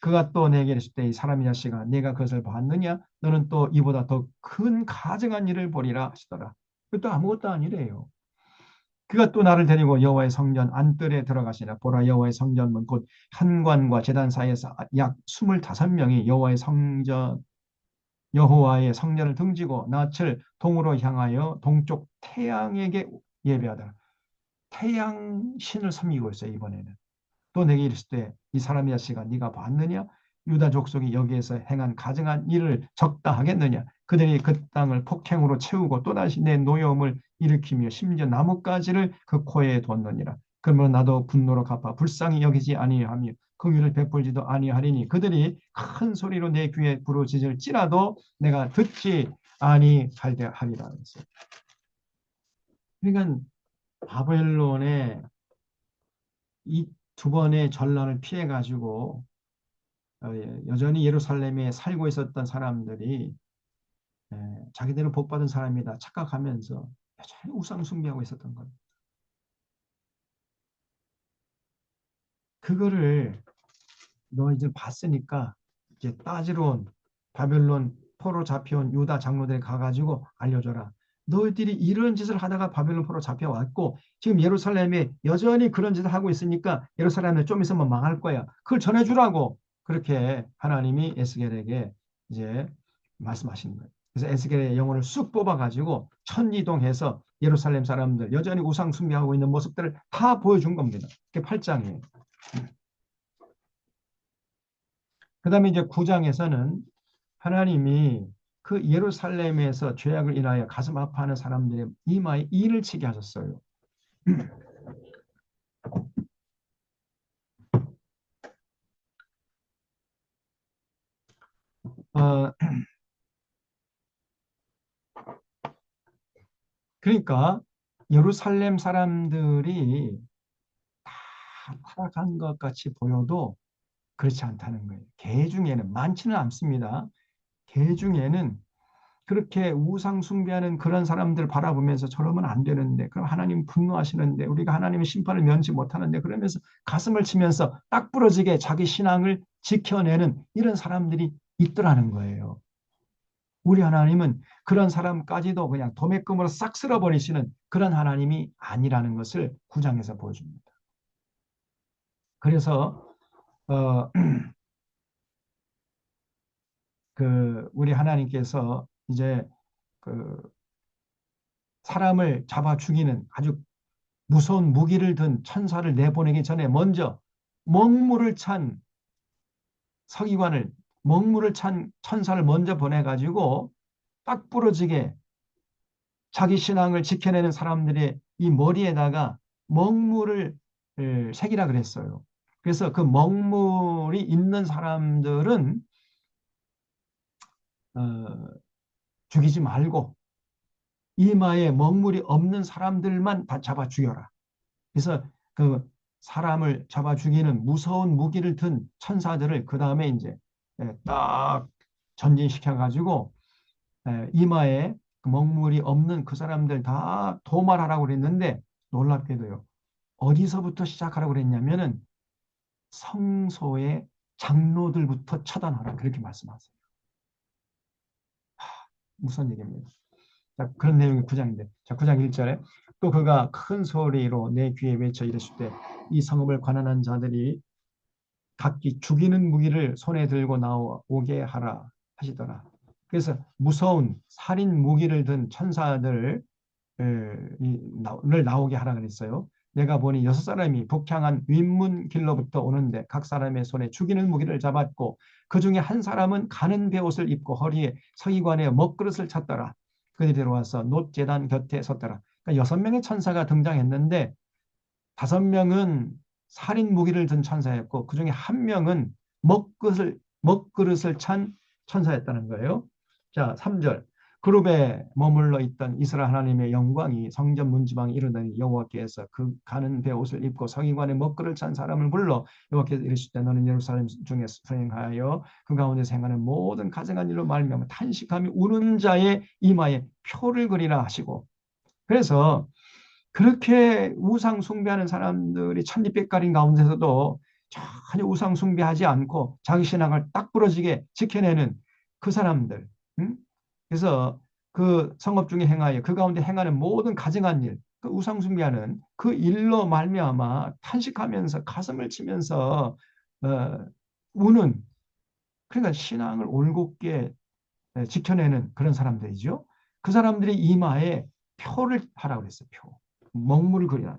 그가 또 내게 이르실 때 이 사람이 자식아 내가 그것을 봤느냐 너는 또 이보다 더 큰 가증한 일을 보리라 하시더라. 그것도 아무것도 아니래요. 그가 또 나를 데리고 여호와의 성전 안뜰에 들어가시나 보라 여호와의 성전문 곧 현관과 제단 사이에서 약 25명이 여호와의 성전을 등지고 낯을 동으로 향하여 동쪽 태양에게 예배하더라. 태양 신을 섬기고 있어요 이번에는. 또 내게 이르실 때 이 사람의 자식아 네가 봤느냐 유다 족속이 여기에서 행한 가증한 일을 적다 하겠느냐 그들이 그 땅을 폭행으로 채우고 또다시 내 노여움을 일으키며 심지어 나뭇가지를 그 코에 뒀느니라 그러면 나도 분노로 갚아 불쌍히 여기지 아니하며 긍휼을 베풀지도 아니하리니 그들이 큰 소리로 내 귀에 부르짖을지라도 내가 듣지 아니하리라 했어요. 그러니까 바벨론의 이 두 번의 전란을 피해 가지고 여전히 예루살렘에 살고 있었던 사람들이 자기들은 복받은 사람이다 착각하면서 여전히 우상 숭배하고 있었던 거예요. 그거를 너 이제 봤으니까 이제 따지러 온 바벨론 포로 잡혀온 유다 장로들이 가가지고 알려줘라. 너희들이 이런 짓을 하다가 바벨론 포로 잡혀왔고 지금 예루살렘에 여전히 그런 짓을 하고 있으니까 예루살렘에 좀 있으면 망할 거야. 그걸 전해주라고 그렇게 하나님이 에스겔에게 이제 말씀하시는 거예요. 그래서 에스겔의 영혼을 쑥 뽑아가지고 천이동해서 예루살렘 사람들 여전히 우상 숭배하고 있는 모습들을 다 보여준 겁니다. 그게 8장이에요. 그 다음에 이제 9장에서는 하나님이 그 예루살렘에서 죄악을 인하여 가슴 아파하는 사람들의 이마에 이를 치게 하셨어요. 어, 그러니까 예루살렘 사람들이 다 타락한 것 같이 보여도 그렇지 않다는 거예요. 개 중에는 많지는 않습니다. 개 중에는 그렇게 우상 숭배하는 그런 사람들 바라보면서 저러면 안 되는데 그럼 하나님 분노하시는데 우리가 하나님의 심판을 면치 못하는데 그러면서 가슴을 치면서 딱 부러지게 자기 신앙을 지켜내는 이런 사람들이 있더라는 거예요. 우리 하나님은 그런 사람까지도 그냥 도매금으로 싹 쓸어버리시는 그런 하나님이 아니라는 것을 구장에서 보여줍니다. 그래서 어, 우리 하나님께서 이제 그 사람을 잡아 죽이는 아주 무서운 무기를 든 천사를 내보내기 전에 먼저 먹물을 찬 서기관을 먹물을 찬 천사를 먼저 보내가지고 딱 부러지게 자기 신앙을 지켜내는 사람들의 이 머리에다가 먹물을 새기라 그랬어요. 그래서 그 먹물이 있는 사람들은 어, 죽이지 말고 이마에 먹물이 없는 사람들만 다 잡아 죽여라. 그래서 그 사람을 잡아 죽이는 무서운 무기를 든 천사들을 그 다음에 이제 딱 전진시켜 가지고 이마에 그 먹물이 없는 그 사람들 다 도말하라고 그랬는데 놀랍게도요. 어디서부터 시작하라고 그랬냐면은 성소의 장로들부터 처단하라 그렇게 말씀하세요. 무슨 얘기입니다. 자, 그런 내용이 9장인데 자, 9장 1절에 또 그가 큰 소리로 내 귀에 외쳐 이르실 때 이 성읍을 관할하는 자들이 각기 죽이는 무기를 손에 들고 나오게 하라 하시더라. 그래서 무서운 살인 무기를 든 천사들을 나오게 하라 그랬어요. 내가 보니 6사람이 북향한 윗문 길로부터 오는데 각 사람의 손에 죽이는 무기를 잡았고 그 중에 한 사람은 가는 베옷을 입고 허리에 서기관의 먹그릇을 찼더라. 그들이 들어와서 놋제단 곁에 섰더라. 그러니까 6명의 천사가 등장했는데 5명은 살인 무기를 든 천사였고 그 중에 한 명은 먹그릇을 찬 천사였다는 거예요. 자, 3절. 그룹에 머물러 있던 이스라엘 하나님의 영광이 성전 문지방에 이르더니 여호와께서 그 가는 베옷을 입고 서기관의 먹그릇을 찬 사람을 불러 여호와께서 이르실 때 너는 예루살렘 중에 수행하여 그 가운데서 행하는 모든 가증한 일로 말미암아 탄식하며 우는 자의 이마에 표를 그리라 하시고 그래서 그렇게 우상 숭배하는 사람들이 천지백갈인 가운데서도 전혀 우상 숭배하지 않고 자기 신앙을 딱 부러지게 지켜내는 그 사람들. 응? 그래서 그 성업 중에 행하여 그 가운데 행하는 모든 가증한 일, 그 우상 숭배하는 그 일로 말미암아 탄식하면서 가슴을 치면서 우는 그러니까 신앙을 올곧게 지켜내는 그런 사람들이죠. 그 사람들이 이마에 표를 하라고 그랬어요. 표. 먹물을 그리라.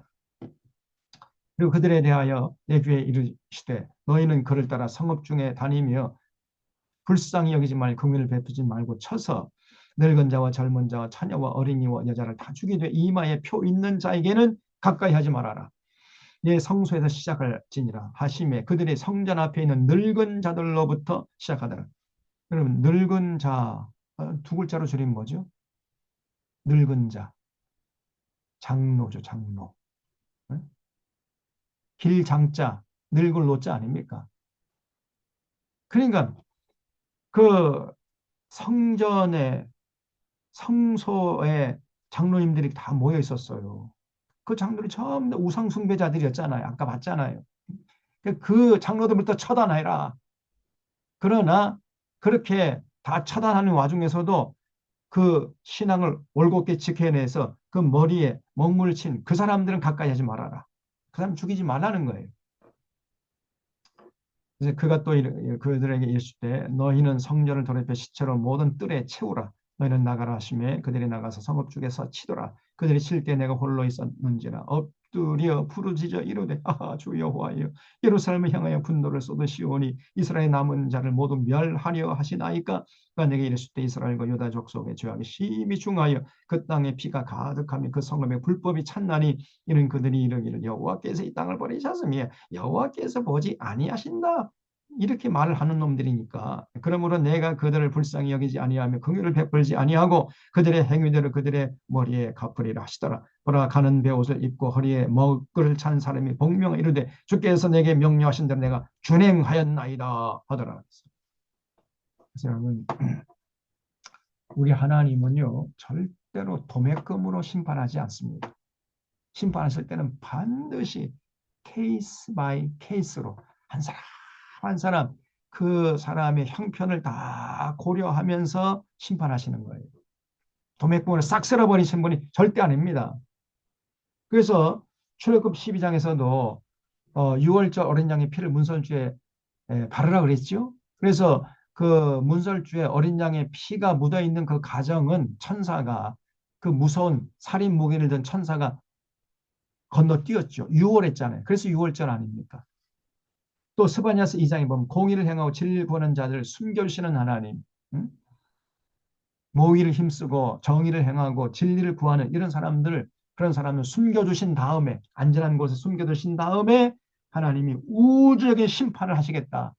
그리고 그들에 대하여 내 귀에 이르시되 너희는 그를 따라 성읍 중에 다니며 불쌍히 여기지 말고 긍휼을 베푸지 말고 쳐서 늙은 자와 젊은 자와 처녀와 어린이와 여자를 다 죽이되 이마에 표 있는 자에게는 가까이 하지 말아라. 예, 성소에서 시작할지니라 하심에 그들의 성전 앞에 있는 늙은 자들로부터 시작하더라. 그러면 늙은 자, 두 글자로 줄이면 뭐죠? 늙은 자, 장로죠, 장로. 길장자, 늙을 노자 아닙니까? 그러니까 그 성전에 성소에 장로님들이 다 모여 있었어요. 그 장로들이 전부 다 우상 숭배자들이었잖아요. 아까 봤잖아요. 그 장로들부터 처단해라. 그러나 그렇게 다 처단하는 와중에서도 그 신앙을 올곧게 지켜내서 그 머리에 먹물을 친 그 사람들은 가까이 하지 말아라. 그 사람 죽이지 말라는 거예요. 그래서 그가 또 그들에게 이르실 때 너희는 성전을 돌입해 시체로 모든 뜰에 채우라. 너희는 나가라 하시매 그들이 나가서 성읍 중에서 치더라. 그들이 칠 때 내가 홀로 있었는지라 엎드려 부르짖어 이르되 아하 주 여호와여 예루살렘을 향하여 분노를 쏟으시오니 이스라엘 남은 자를 모두 멸하려 하시나이까. 그가 내게 이르실 때 이스라엘과 유다 족속의 죄악이 심히 중하여 그 땅에 피가 가득하며 그 성읍에 불법이 찼나니 이는 그들이 이르기를 여호와께서 이 땅을 버리셨으며 여호와께서 보지 아니하신다. 이렇게 말을 하는 놈들이니까 그러므로 내가 그들을 불쌍히 여기지 아니하며 긍휼을 베풀지 아니하고 그들의 행위대로 그들의 머리에 갚으리라 하시더라. 보라 가는 베옷을 입고 허리에 먹을 찬 사람이 복명하여 이르되 주께서 내게 명령하신 대로 내가 준행하였나이다 하더라. 그래서 여러분 우리 하나님은요 절대로 도매금으로 심판하지 않습니다. 심판하실 때는 반드시 케이스 바이 케이스로 한 사람 한 사람 그 사람의 형편을 다 고려하면서 심판하시는 거예요. 도매금으로 싹 쓸어버리신 분이 절대 아닙니다. 그래서 출애굽 12장에서도 6월절 어린 양의 피를 문설주에 바르라 그랬죠. 그래서 그 문설주에 어린 양의 피가 묻어 있는 그 가정은 천사가 그 무서운 살인 무기를 든 천사가 건너뛰었죠. 6월했잖아요. 그래서 6월절 아닙니까? 또 스바냐서 2장에 보면 공의를 행하고 진리를 구하는 자들을 숨겨주시는 하나님, 모의를 힘쓰고 정의를 행하고 진리를 구하는 이런 사람들을 그런 사람을 숨겨주신 다음에 안전한 곳에 숨겨두신 다음에 하나님이 우주적인 심판을 하시겠다.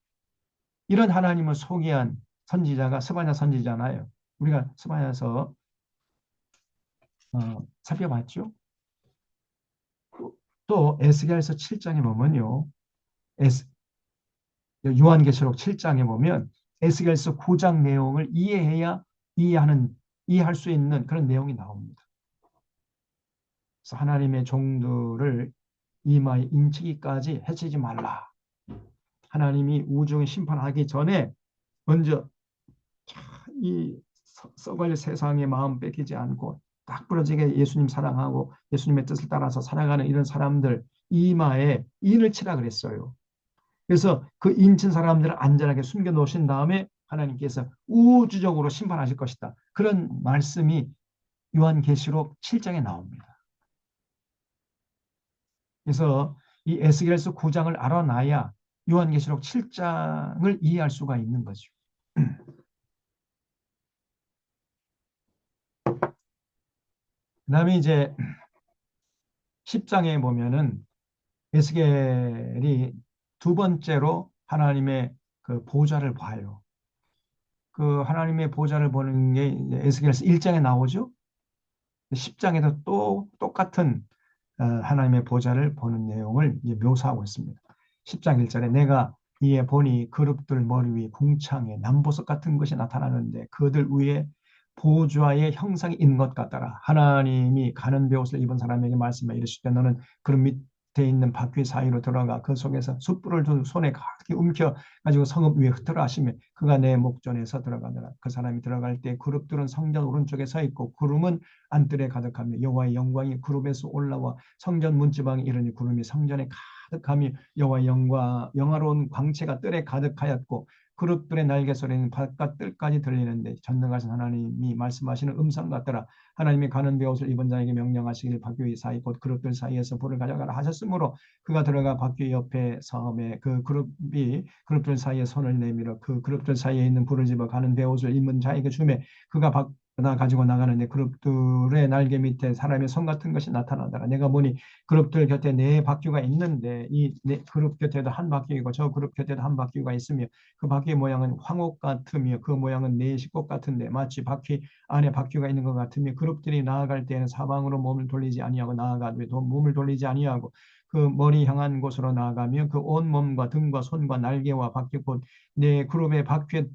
이런 하나님을 소개한 선지자가 스바냐 선지자잖아요. 우리가 스바야서 살펴봤죠. 또 에스겔서 7장에 보면요. 요한계시록 7장에 보면 에스겔서 9장 내용을 이해해야 이해할 수 있는 그런 내용이 나옵니다. 그래서 하나님의 종들을 이마에 인치기까지 해치지 말라. 하나님이 우중에 심판하기 전에 먼저 이 썩을 세상의 마음 뺏기지 않고 딱 부러지게 예수님 사랑하고 예수님의 뜻을 따라서 살아가는 이런 사람들 이마에 인을 치라 그랬어요. 그래서 그 인친 사람들을 안전하게 숨겨 놓으신 다음에 하나님께서 우주적으로 심판하실 것이다. 그런 말씀이 요한계시록 7장에 나옵니다. 그래서 이 에스겔서 9장을 알아놔야 요한계시록 7장을 이해할 수가 있는 거죠. 그다음에 이제 10장에 보면은 에스겔이 두 번째로 하나님의 그 보좌를 봐요. 그 하나님의 보좌를 보는 게 에스겔서 1장에 나오죠. 10장에도 또 똑같은 하나님의 보좌를 보는 내용을 묘사하고 있습니다. 10장 1절에 내가 이에 보니 그룹들 머리 위 궁창에 남보석 같은 것이 나타나는데 그들 위에 보좌의 형상이 있는 것 같더라. 하나님이 가는 베옷을 입은 사람에게 말씀해 이르시되 너는 그룹 밑에 있는 바퀴 사이로 들어가 그 속에서 숯불을 두 손에 가득히 움켜 가지고 성읍 위에 흩어라 하시며 그가 내 목전에서 들어가더라. 그 사람이 들어갈 때 그룹들은 성전 오른쪽에 서 있고 구름은 안뜰에 가득하며 여호와의 영광이 그룹에서 올라와 성전 문지방에 이르니 구름이 성전에 가득하며 여호와의 영화로운 광채가 뜰에 가득하였고 그룹들의 날개 소리는 바깥 뜰까지 들리는데 전능하신 하나님이 말씀하시는 음성 같더라. 하나님이 가는 베옷을 입은 자에게 명령하시길 바퀴 사이 곧 그룹들 사이에서 불을 가져가라 하셨으므로 그가 들어가 바퀴 옆에 섬에 그 그룹들 사이에 손을 내밀어 그 그룹들 사이에 있는 불을 집어 가는 베옷을 입은 자에게 주매 그가 나 가지고 나가는데 그룹들의 날개 밑에 사람의 손 같은 것이 나타나더라. 내가 보니 그룹들 곁에 네 바퀴가 있는데 이 네 그룹 곁에도 한 바퀴이고 저 그룹 곁에도 한 바퀴가 있으며 그 바퀴의 모양은 황옥 같으며 그 모양은 네 식꽃 같은데 마치 바퀴 안에 바퀴가 있는 것 같으며 그룹들이 나아갈 때에는 사방으로 몸을 돌리지 아니하고 나아가되 몸을 돌리지 아니하고 그 머리 향한 곳으로 나아가며 그 온 몸과 등과 손과 날개와 바퀴 곧 네 그룹의 바퀴의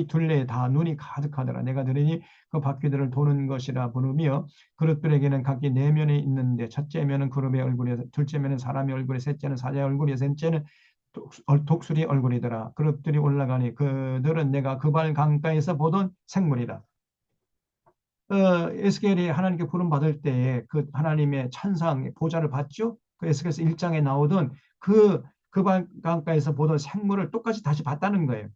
둘레에 다 눈이 가득하더라. 내가 들으니 그 바퀴들을 도는 것이라 부르며 그룹들에게는 각기 네 면이 있는데 첫째 면은 그룹의 얼굴에 둘째 면은 사람의 얼굴에 셋째는 사자의 얼굴에 셋째는 독수리 얼굴이더라. 그룹들이 올라가니 그들은 내가 그발 강가에서 보던 생물이라. 에스겔이 하나님께 부름 받을 때에 그 하나님의 찬상 보좌를 봤죠. 그 에스겔서 1장에 나오던 그발 강가에서 보던 생물을 똑같이 다시 봤다는 거예요.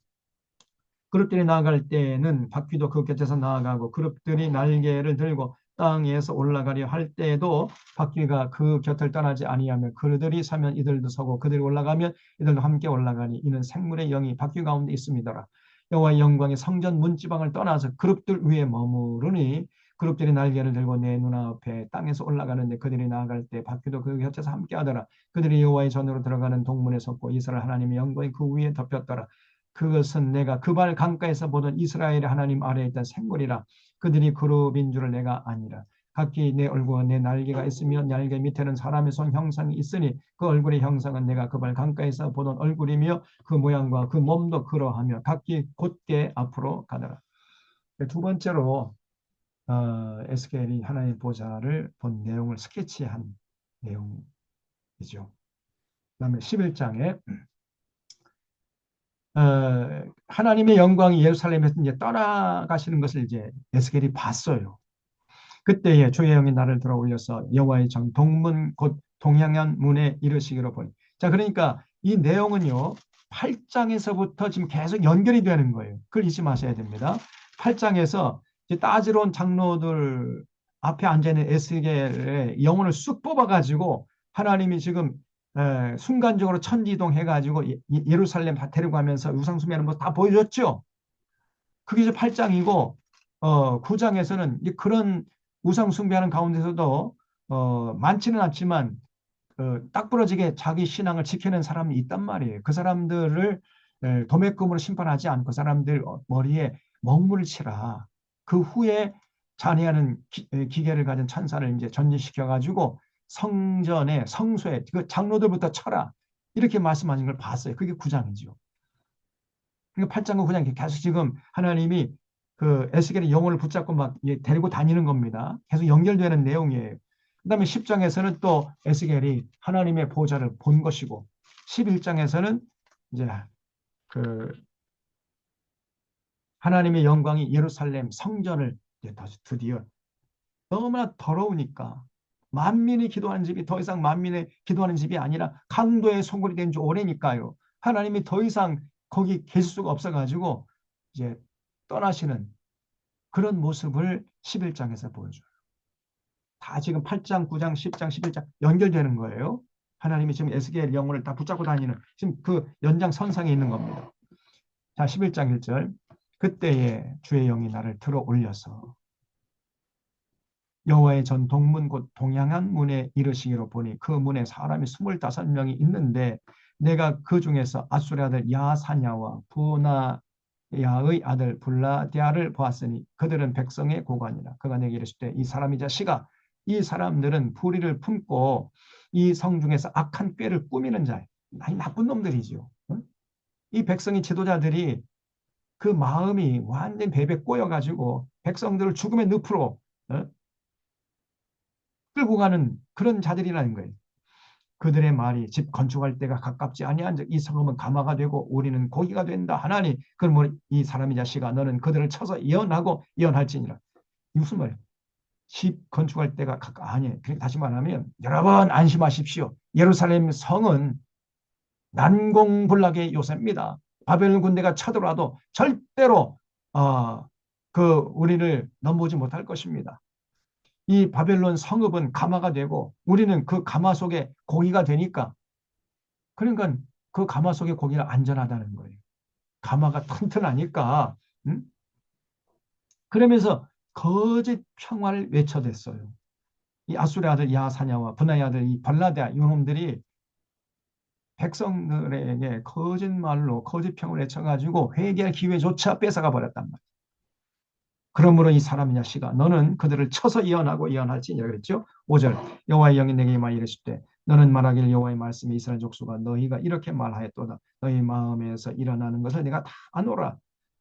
그룹들이 나아갈 때는 바퀴도 그 곁에서 나아가고 그룹들이 날개를 들고 땅에서 올라가려 할 때에도 바퀴가 그 곁을 떠나지 아니하며 그들이 서면 이들도 서고 그들이 올라가면 이들도 함께 올라가니 이는 생물의 영이 바퀴 가운데 있습니다라. 여호와의 영광이 성전 문지방을 떠나서 그룹들 위에 머무르니 그룹들이 날개를 들고 내 눈앞에 땅에서 올라가는데 그들이 나아갈 때 바퀴도 그 곁에서 함께 하더라. 그들이 여호와의 전으로 들어가는 동문에 섰고 이스라엘 하나님의 영광이 그 위에 덮였더라. 그것은 내가 그발 강가에서 보던 이스라엘의 하나님 아래에 있던 생물이라. 그들이 그룹인 줄을 내가 아니라. 각기 내 얼굴과 내 날개가 있으며 날개 밑에는 사람의 손 형상이 있으니 그 얼굴의 형상은 내가 그발 강가에서 보던 얼굴이며 그 모양과 그 몸도 그러하며 각기 곧게 앞으로 가더라. 두 번째로 에스겔이 하나님의 보좌를 본 내용을 스케치한 내용이죠. 그다음에 11장에 하나님의 영광이 예루살렘에서 이제 떠나가시는 것을 이제 에스겔이 봤어요. 그때에 주의 영이 나를 들어 올려서 여호와의 정 동문 곧 동향한 문에 이르시기로 보니. 자, 그러니까 이 내용은요 8장에서부터 지금 계속 연결이 되는 거예요. 그걸 잊지 마셔야 됩니다. 8장에서 이제 따지러 온 장로들 앞에 앉아 있는 에스겔의 영혼을 쑥 뽑아가지고 하나님이 지금 순간적으로 천지이동 해가지고 예루살렘 다 데려가면서 우상숭배하는 거 다 보여줬죠. 그게 이제 8장이고 9장에서는 그런 우상숭배하는 가운데서도 많지는 않지만 딱 부러지게 자기 신앙을 지켜낸 사람이 있단 말이에요. 그 사람들을 도매금으로 심판하지 않고 그 사람들 머리에 먹물을 치라. 그 후에 잔해하는 기계를 가진 천사를 이제 전진시켜 가지고 성전에 성소에 그 장로들부터 쳐라 이렇게 말씀하신 걸 봤어요. 그게 9장이죠. 그러니까 8장과 9장 계속 지금 하나님이 그 에스겔의 영혼을 붙잡고 막 데리고 다니는 겁니다. 계속 연결되는 내용이에요. 그다음에 10장에서는 또 에스겔이 하나님의 보좌를 본 것이고 11장에서는 이제 그 하나님의 영광이 예루살렘 성전을 이제 드디어 너무나 더러우니까 만민이 기도하는 집이 더 이상 만민의 기도하는 집이 아니라 강도의 손골이 된 지 오래니까요. 하나님이 더 이상 거기 계실 수가 없어가지고 이제 떠나시는 그런 모습을 11장에서 보여줘요. 다 지금 8장, 9장, 10장, 11장 연결되는 거예요. 하나님이 지금 에스겔 영혼을 다 붙잡고 다니는 지금 그 연장선상에 있는 겁니다. 자, 11장 1절. 그때에 주의 영이 나를 들어 올려서 여호와의 전 동문 곧 동양한 문에 이르시기로 보니 그 문에 사람이 25명이 있는데 내가 그 중에서 아수르 아들 야사냐와 부나야의 아들 블라디아를 보았으니 그들은 백성의 고관이라. 그가 내게 이르시되 이 사람이 자식아 이 사람들은 불의를 품고 이 성 중에서 악한 꾀를 꾸미는 자예요. 나쁜 놈들이죠. 이 백성의 지도자들이 그 마음이 완전 베베 꼬여가지고 백성들을 죽음의 늪으로 끌고 가는 그런 자들이라는 거예요. 그들의 말이 집 건축할 때가 가깝지 아니한 즉 이 성읍은 가마가 되고 우리는 고기가 된다 하나니 그러므로 이 사람이 자식아 너는 그들을 쳐서 예언하고 예언할지니라. 무슨 말이에요? 집 건축할 때가 아니에요. 다시 말하면 여러분 안심하십시오. 예루살렘 성은 난공불락의 요새입니다. 바벨론 군대가 쳐들어와도 절대로 우리를 넘보지 못할 것입니다. 이 바벨론 성읍은 가마가 되고 우리는 그 가마 속에 고기가 되니까 그러니까 그 가마 속에 고기는 안전하다는 거예요. 가마가 튼튼하니까 그러면서 거짓 평화를 외쳐댔어요. 이 아수르 아들 야사냐와 분하의 아들 이 발라데아 이놈들이 백성들에게 거짓말로 거짓 평을 외쳐가지고 회개할 기회조차 뺏어가 버렸단 말이에요. 그러므로 이 사람이냐 시가 너는 그들을 쳐서 예언하고 예언할지니라 그랬죠. 5절 여호와의 영이 내게 임하여 이르실 때 너는 말하기를 여호와의 말씀이 이스라엘 족속아 너희가 이렇게 말하였도다. 너희 마음에서 일어나는 것을 내가 다 아노라.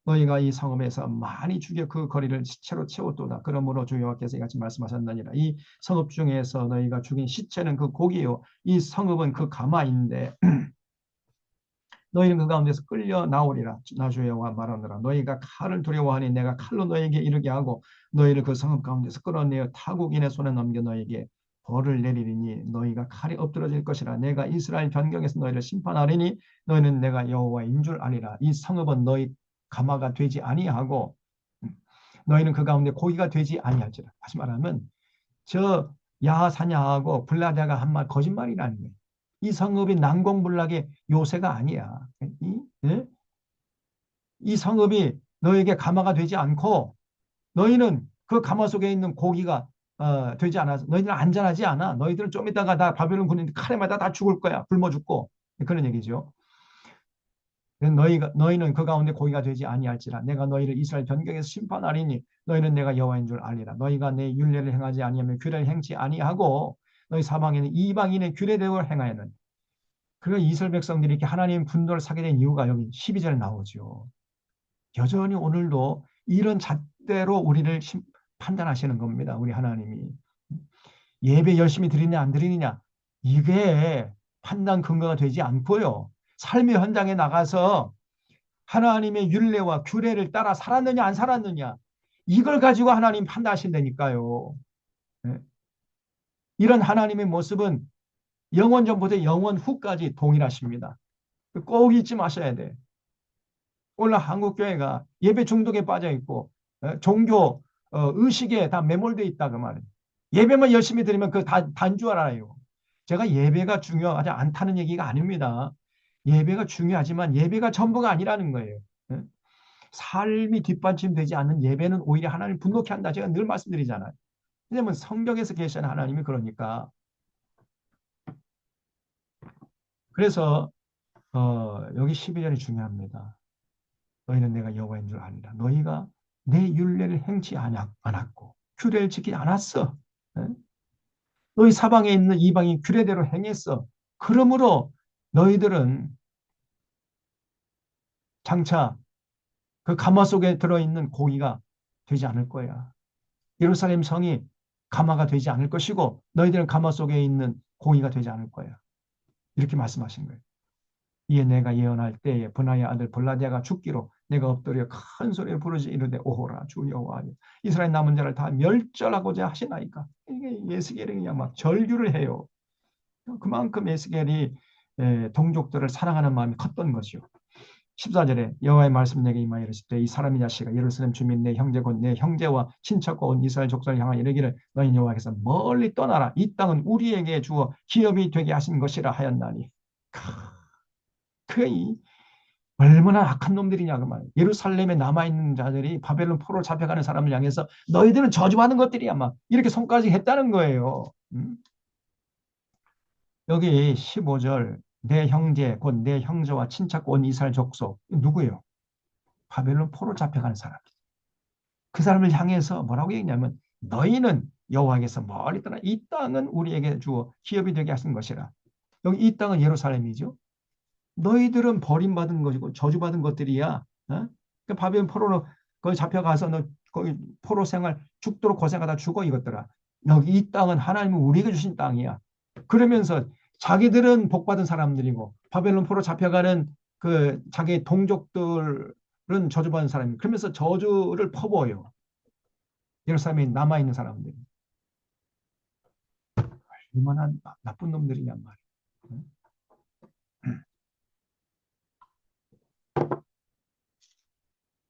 너희가 이 성읍에서 많이 죽여 그 거리를 시체로 채웠도다. 그러므로 주 여호와께서 이같이 말씀하셨느니라. 이 성읍 중에서 너희가 죽인 시체는 그 고기요 이 성읍은 그 가마인데 너희는 그 가운데서 끌려 나오리라. 나 주 여호와 말하노라. 너희가 칼을 두려워하니 내가 칼로 너희에게 이르게 하고 너희를 그 성읍 가운데서 끌어내어 타국인의 손에 넘겨 너희에게 벌을 내리리니 너희가 칼이 엎드러질 것이라. 내가 이스라엘 변경에서 너희를 심판하리니 너희는 내가 여호와인 줄 아리라. 이 성읍은 너희 가마가 되지 아니하고 너희는 그 가운데 고기가 되지 아니할지라. 다시 말하면 저 야사냐하고 블라디아가 한 말 거짓말이라는 거예요. 이 성읍이 난공불락의 요새가 아니야. 예? 이 성읍이 너에게 가마가 되지 않고 너희는 그 가마 속에 있는 고기가 되지 않아서 너희들은 안전하지 않아. 너희들은 좀 이따가 다 바벨론 군인 칼에 맞아 다 죽을 거야. 굶어 죽고 그런 얘기죠. 너희는 그 가운데 고기가 되지 아니할지라. 내가 너희를 이스라엘 변경에서 심판하리니 너희는 내가 여호와인 줄 알리라. 너희가 내 율례를 행하지 아니하면 규례를 행치 아니하고 너희 사방에는 이방인의 규례대로 행하였는. 그러니까 이스라엘 백성들이 이렇게 하나님 분노를 사게 된 이유가 여기 12절에 나오죠. 여전히 오늘도 이런 잣대로 우리를 판단하시는 겁니다. 우리 하나님이. 예배 열심히 드리냐 안 드리느냐 이게 판단 근거가 되지 않고요. 삶의 현장에 나가서 하나님의 율례와 규례를 따라 살았느냐 안 살았느냐 이걸 가지고 하나님 판단하신다니까요. 네. 이런 하나님의 모습은 영원 전부터 영원 후까지 동일하십니다. 꼭 잊지 마셔야 돼. 오늘 한국 교회가 예배 중독에 빠져 있고 종교 의식에 다 매몰돼 있다 그 말이에요. 예배만 열심히 드리면 그 다 단 줄 알아요. 제가 예배가 중요하지 않다는 얘기가 아닙니다. 예배가 중요하지만 예배가 전부가 아니라는 거예요. 삶이 뒷받침되지 않는 예배는 오히려 하나님 분노케 한다. 제가 늘 말씀드리잖아요. 왜냐하면 성경에서 계시는 하나님이 그러니까. 그래서 여기 12절이 중요합니다. 너희는 내가 여호와인 줄 아니라. 너희가 내 율례를 행치 않았고 규례를 지키지 않았어. 예? 너희 사방에 있는 이방인 규례대로 행했어. 그러므로 너희들은 장차 그 가마 속에 들어있는 고기가 되지 않을 거야. 예루살렘 성이 가마가 되지 않을 것이고 너희들은 가마 속에 있는 고기가 되지 않을 거야. 이렇게 말씀하신 거예요. 이에 내가 예언할 때에 분하의 아들 블라디아가 죽기로 내가 엎드려 큰 소리를 부르지 이르되 오호라 주 여호와여 이스라엘 남은 자를 다 멸절하고자 하시나이까. 이게 예스겔이 그냥 막 절규를 해요. 그만큼 예스겔이 동족들을 사랑하는 마음이 컸던 것이요. 14절에 여호와의 말씀 내게 임하여 이르실 때 이 사람이 자식아 예루살렘 주민 내 형제 곧 내 형제와 친척과 온 이스라엘 족속을 향하여 이르기를 너희 여호와께서 멀리 떠나라 이 땅은 우리에게 주어 기업이 되게 하신 것이라 하였나니. 그 얼마나 악한 놈들이냐 그 말이에요. 예루살렘에 남아있는 자들이 바벨론 포로 잡혀가는 사람을 향해서 너희들은 저주받는 것들이야 막 이렇게 손까지 했다는 거예요. 여기 15절 내 형제 곧 내 형제와 친척 온 이스라엘 족속 누구예요? 바벨론 포로 잡혀가는 사람. 그 사람을 향해서 뭐라고 얘기냐면 너희는 여호와께서 멀리 떠나 이 땅은 우리에게 주어 기업이 되게 하신 것이라. 여기 이 땅은 예루살렘이죠. 너희들은 버림받은 것이고 저주받은 것들이야. 어? 그러니까 바벨론 포로로 거기 잡혀가서 너 거기 포로 생활 죽도록 고생하다 죽어 이것들아. 여기 이 땅은 하나님은 우리에게 주신 땅이야. 그러면서 자기들은 복받은 사람들이고 바벨론 포로 잡혀가는 그 자기 동족들은 저주받은 사람이 그러면서 저주를 퍼부어요. 예루살렘에 남아있는 사람들이. 얼마나 나쁜 놈들이냔 말이야.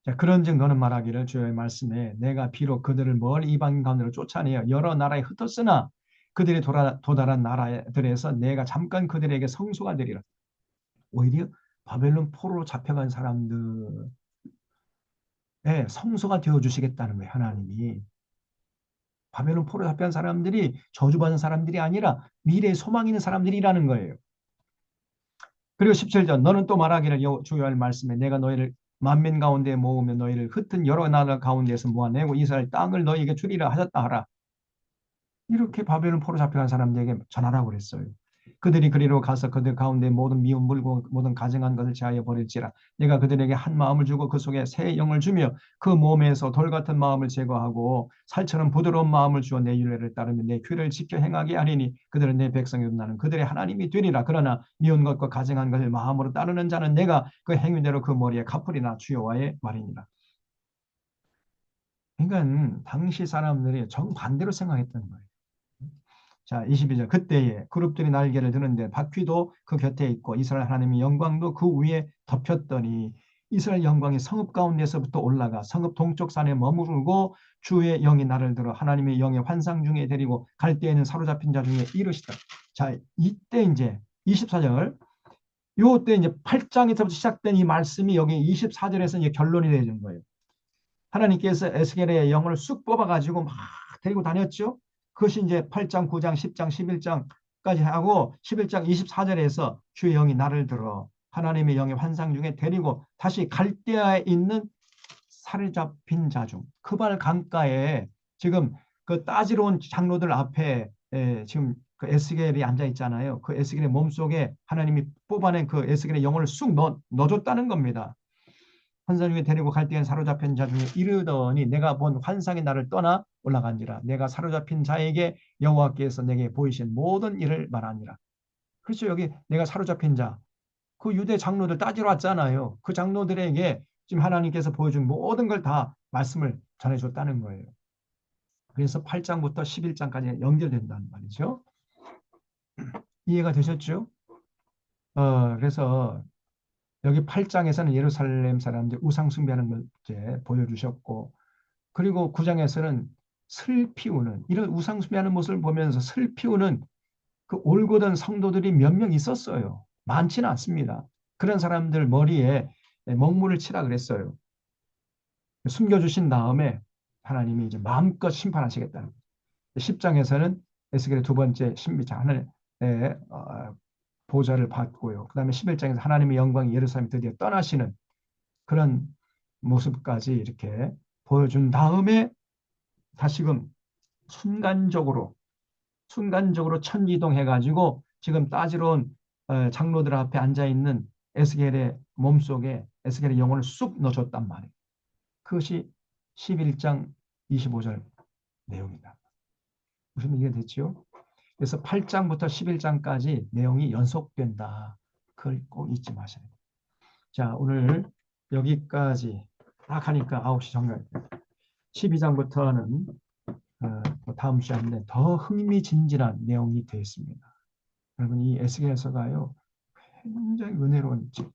자, 그런즉 너는 말하기를 주의 말씀에 내가 비록 그들을 멀리 이방인 가운데로 쫓아내어 여러 나라에 흩었으나 그들이 도달한 나라들에서 내가 잠깐 그들에게 성소가 되리라. 오히려 바벨론 포로로 잡혀간 사람들의 성소가 되어주시겠다는 거예요. 하나님이. 바벨론 포로 잡혀간 사람들이 저주받은 사람들이 아니라 미래의 소망 있는 사람들이라는 거예요. 그리고 17절 너는 또 말하기를 주여할 말씀에 내가 너희를 만민 가운데 모으며 너희를 흩은 여러 나라 가운데에서 모아내고 이스라엘 땅을 너희에게 주리라 하셨다 하라. 이렇게 바벨론 포로 잡혀간 사람들에게 전하라고 그랬어요. 그들이 그리로 가서 그들 가운데 모든 미운 물고 모든 가증한 것을 제하여 버릴지라. 내가 그들에게 한 마음을 주고 그 속에 새 영을 주며 그 몸에서 돌 같은 마음을 제거하고 살처럼 부드러운 마음을 주어 내 율례를 따르며 내 규례를 지켜 행하게 하리니 그들은 내 백성이요 나는 그들의 하나님이 되리라. 그러나 미운 것과 가증한 것을 마음으로 따르는 자는 내가 그 행위대로 그 머리에 갚으리나 주여와의 말이니라. 그러니까 당시 사람들이 정반대로 생각했던 거예요. 자, 22절. 그때에 그룹들이 날개를 드는데 바퀴도 그 곁에 있고 이스라엘 하나님의 영광도 그 위에 덮였더니 이스라엘 영광이 성읍 가운데서부터 올라가 성읍 동쪽 산에 머무르고 주의 영이 나를 들어 하나님의 영의 환상 중에 데리고 갈 때에는 사로잡힌 자 중에 이르시다. 자, 이때 이제 24절. 요때 이제 8장에서부터 시작된 이 말씀이 여기 24절에서 이제 결론이 되는 거예요. 하나님께서 에스겔의 영을 쑥 뽑아가지고 막 데리고 다녔죠. 그것이 이제 8장, 9장, 10장, 11장까지 하고 11장 24절에서 주의 영이 나를 들어 하나님의 영의 환상 중에 데리고 다시 갈대아에 있는 사로잡힌 자 중 크발 강가에 지금 그 따지러 온 장로들 앞에 지금 그 에스겔이 앉아 있잖아요. 그 에스겔의 몸속에 하나님이 뽑아낸 그 에스겔의 영을 쑥 넣어줬다는 겁니다. 환상 중에 데리고 갈대에 사로잡힌 자 중에 이르더니 내가 본 환상이 나를 떠나 올라간지라. 내가 사로잡힌 자에게 여호와께서 내게 보이신 모든 일을 말하니라. 그렇죠. 여기 내가 사로잡힌 자. 그 유대 장로들 따지러 왔잖아요. 그 장로들에게 지금 하나님께서 보여준 모든 걸 다 말씀을 전해줬다는 거예요. 그래서 8장부터 11장까지 연결된다는 말이죠. 이해가 되셨죠? 그래서 여기 8장에서는 예루살렘 사람들 우상 숭배하는 걸 이제 보여주셨고 그리고 9장에서는 슬피우는 이런 우상 숭배하는 모습을 보면서 슬피우는 그 올곧은 성도들이 몇 명 있었어요. 많지는 않습니다. 그런 사람들 머리에 먹물을 치라 그랬어요. 숨겨주신 다음에 하나님이 이제 마음껏 심판하시겠다는 거예요. 10장에서는 에스겔의 두 번째 신비자 하늘의 보좌를 받고요. 그 다음에 11장에서 하나님의 영광이 예루살렘 드디어 떠나시는 그런 모습까지 이렇게 보여준 다음에 다시금 순간적으로 천지이동해가지고 지금 따지러 온 장로들 앞에 앉아 있는 에스겔의 몸속에 에스겔의 영혼을 쑥 넣어줬단 말이에요. 그것이 11장 25절 내용이다. 무슨 얘기가 됐죠? 그래서 8장부터 11장까지 내용이 연속된다. 그걸 꼭 잊지 마셔야 돼요. 자, 오늘 여기까지 딱 하니까 9시 정말 12장부터는 다음 시간에 더 흥미진진한 내용이 되어 있습니다. 여러분, 이 에스겔서가요 굉장히 은혜로운 책.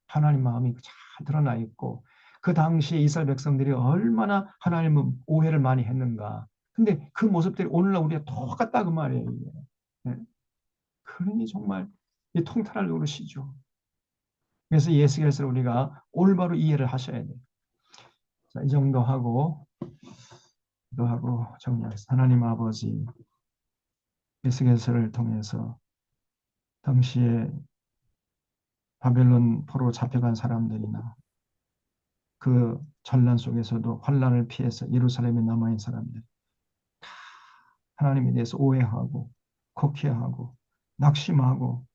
하나님 마음이 잘 드러나 있고 그 당시에 이스라엘 백성들이 얼마나 하나님을 오해를 많이 했는가. 근데 그 모습들이 오늘날 우리가 똑같다 그 말이에요. 이게. 네. 그러니 정말 이 통탄할 노릇이죠. 그래서 이 에스겔서를 우리가 올바로 이해를 하셔야 돼요. 자, 이 정도 하고 정리하겠습니다. 하나님 아버지, 에스겔서를 통해서 당시에 바벨론 포로 잡혀간 사람들이나 그 전란 속에서도 환란을 피해서 예루살렘에 남아있는 사람들 하나님에 대해서 오해하고 곡해하고 낙심하고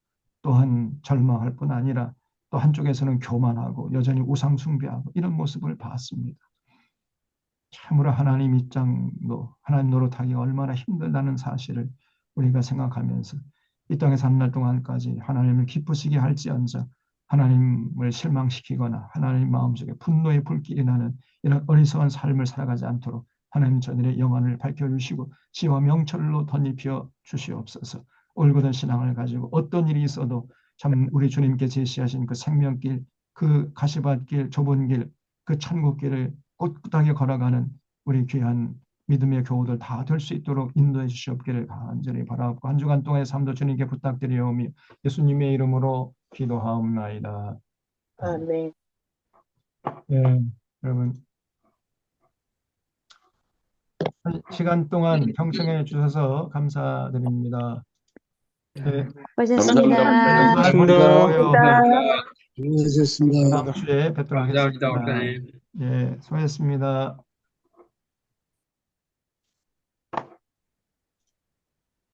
또한 절망할 뿐 아니라 또 한쪽에서는 교만하고 여전히 우상 숭배하고 이런 모습을 봤습니다. 참으로 하나님 입장도 하나님 노릇하기가 얼마나 힘들다는 사실을 우리가 생각하면서 이 땅에서 한 날 동안까지 하나님을 기쁘시게 할지언정 하나님을 실망시키거나 하나님 마음속에 분노의 불길이 나는 이런 어리석은 삶을 살아가지 않도록 하나님 저들의 영안을 밝혀주시고 지와 명철로 덧입혀 주시옵소서. 올곧은 신앙을 가지고 어떤 일이 있어도 참 우리 주님께 제시하신 그 생명길, 그 가시밭길, 좁은 길, 그 천국길을 꿋꿋하게 걸어가는 우리 귀한 믿음의 교우들 다 될 수 있도록 인도해 주시옵기를 간절히 바라옵고 한 주간 동안의 삶도 주님께 부탁드리오며 예수님의 이름으로 기도하옵나이다. 아멘. 네, 여러분 한 시간 동안 경청해 주셔서 감사드립니다. 네, 고맙습니다. 잘 고맙습니다. 보내시고요. 수고하셨습니다. 다음 주에 뵙도록 감사합니다, 하겠습니다. 목사님. 예, 수고하셨습니다.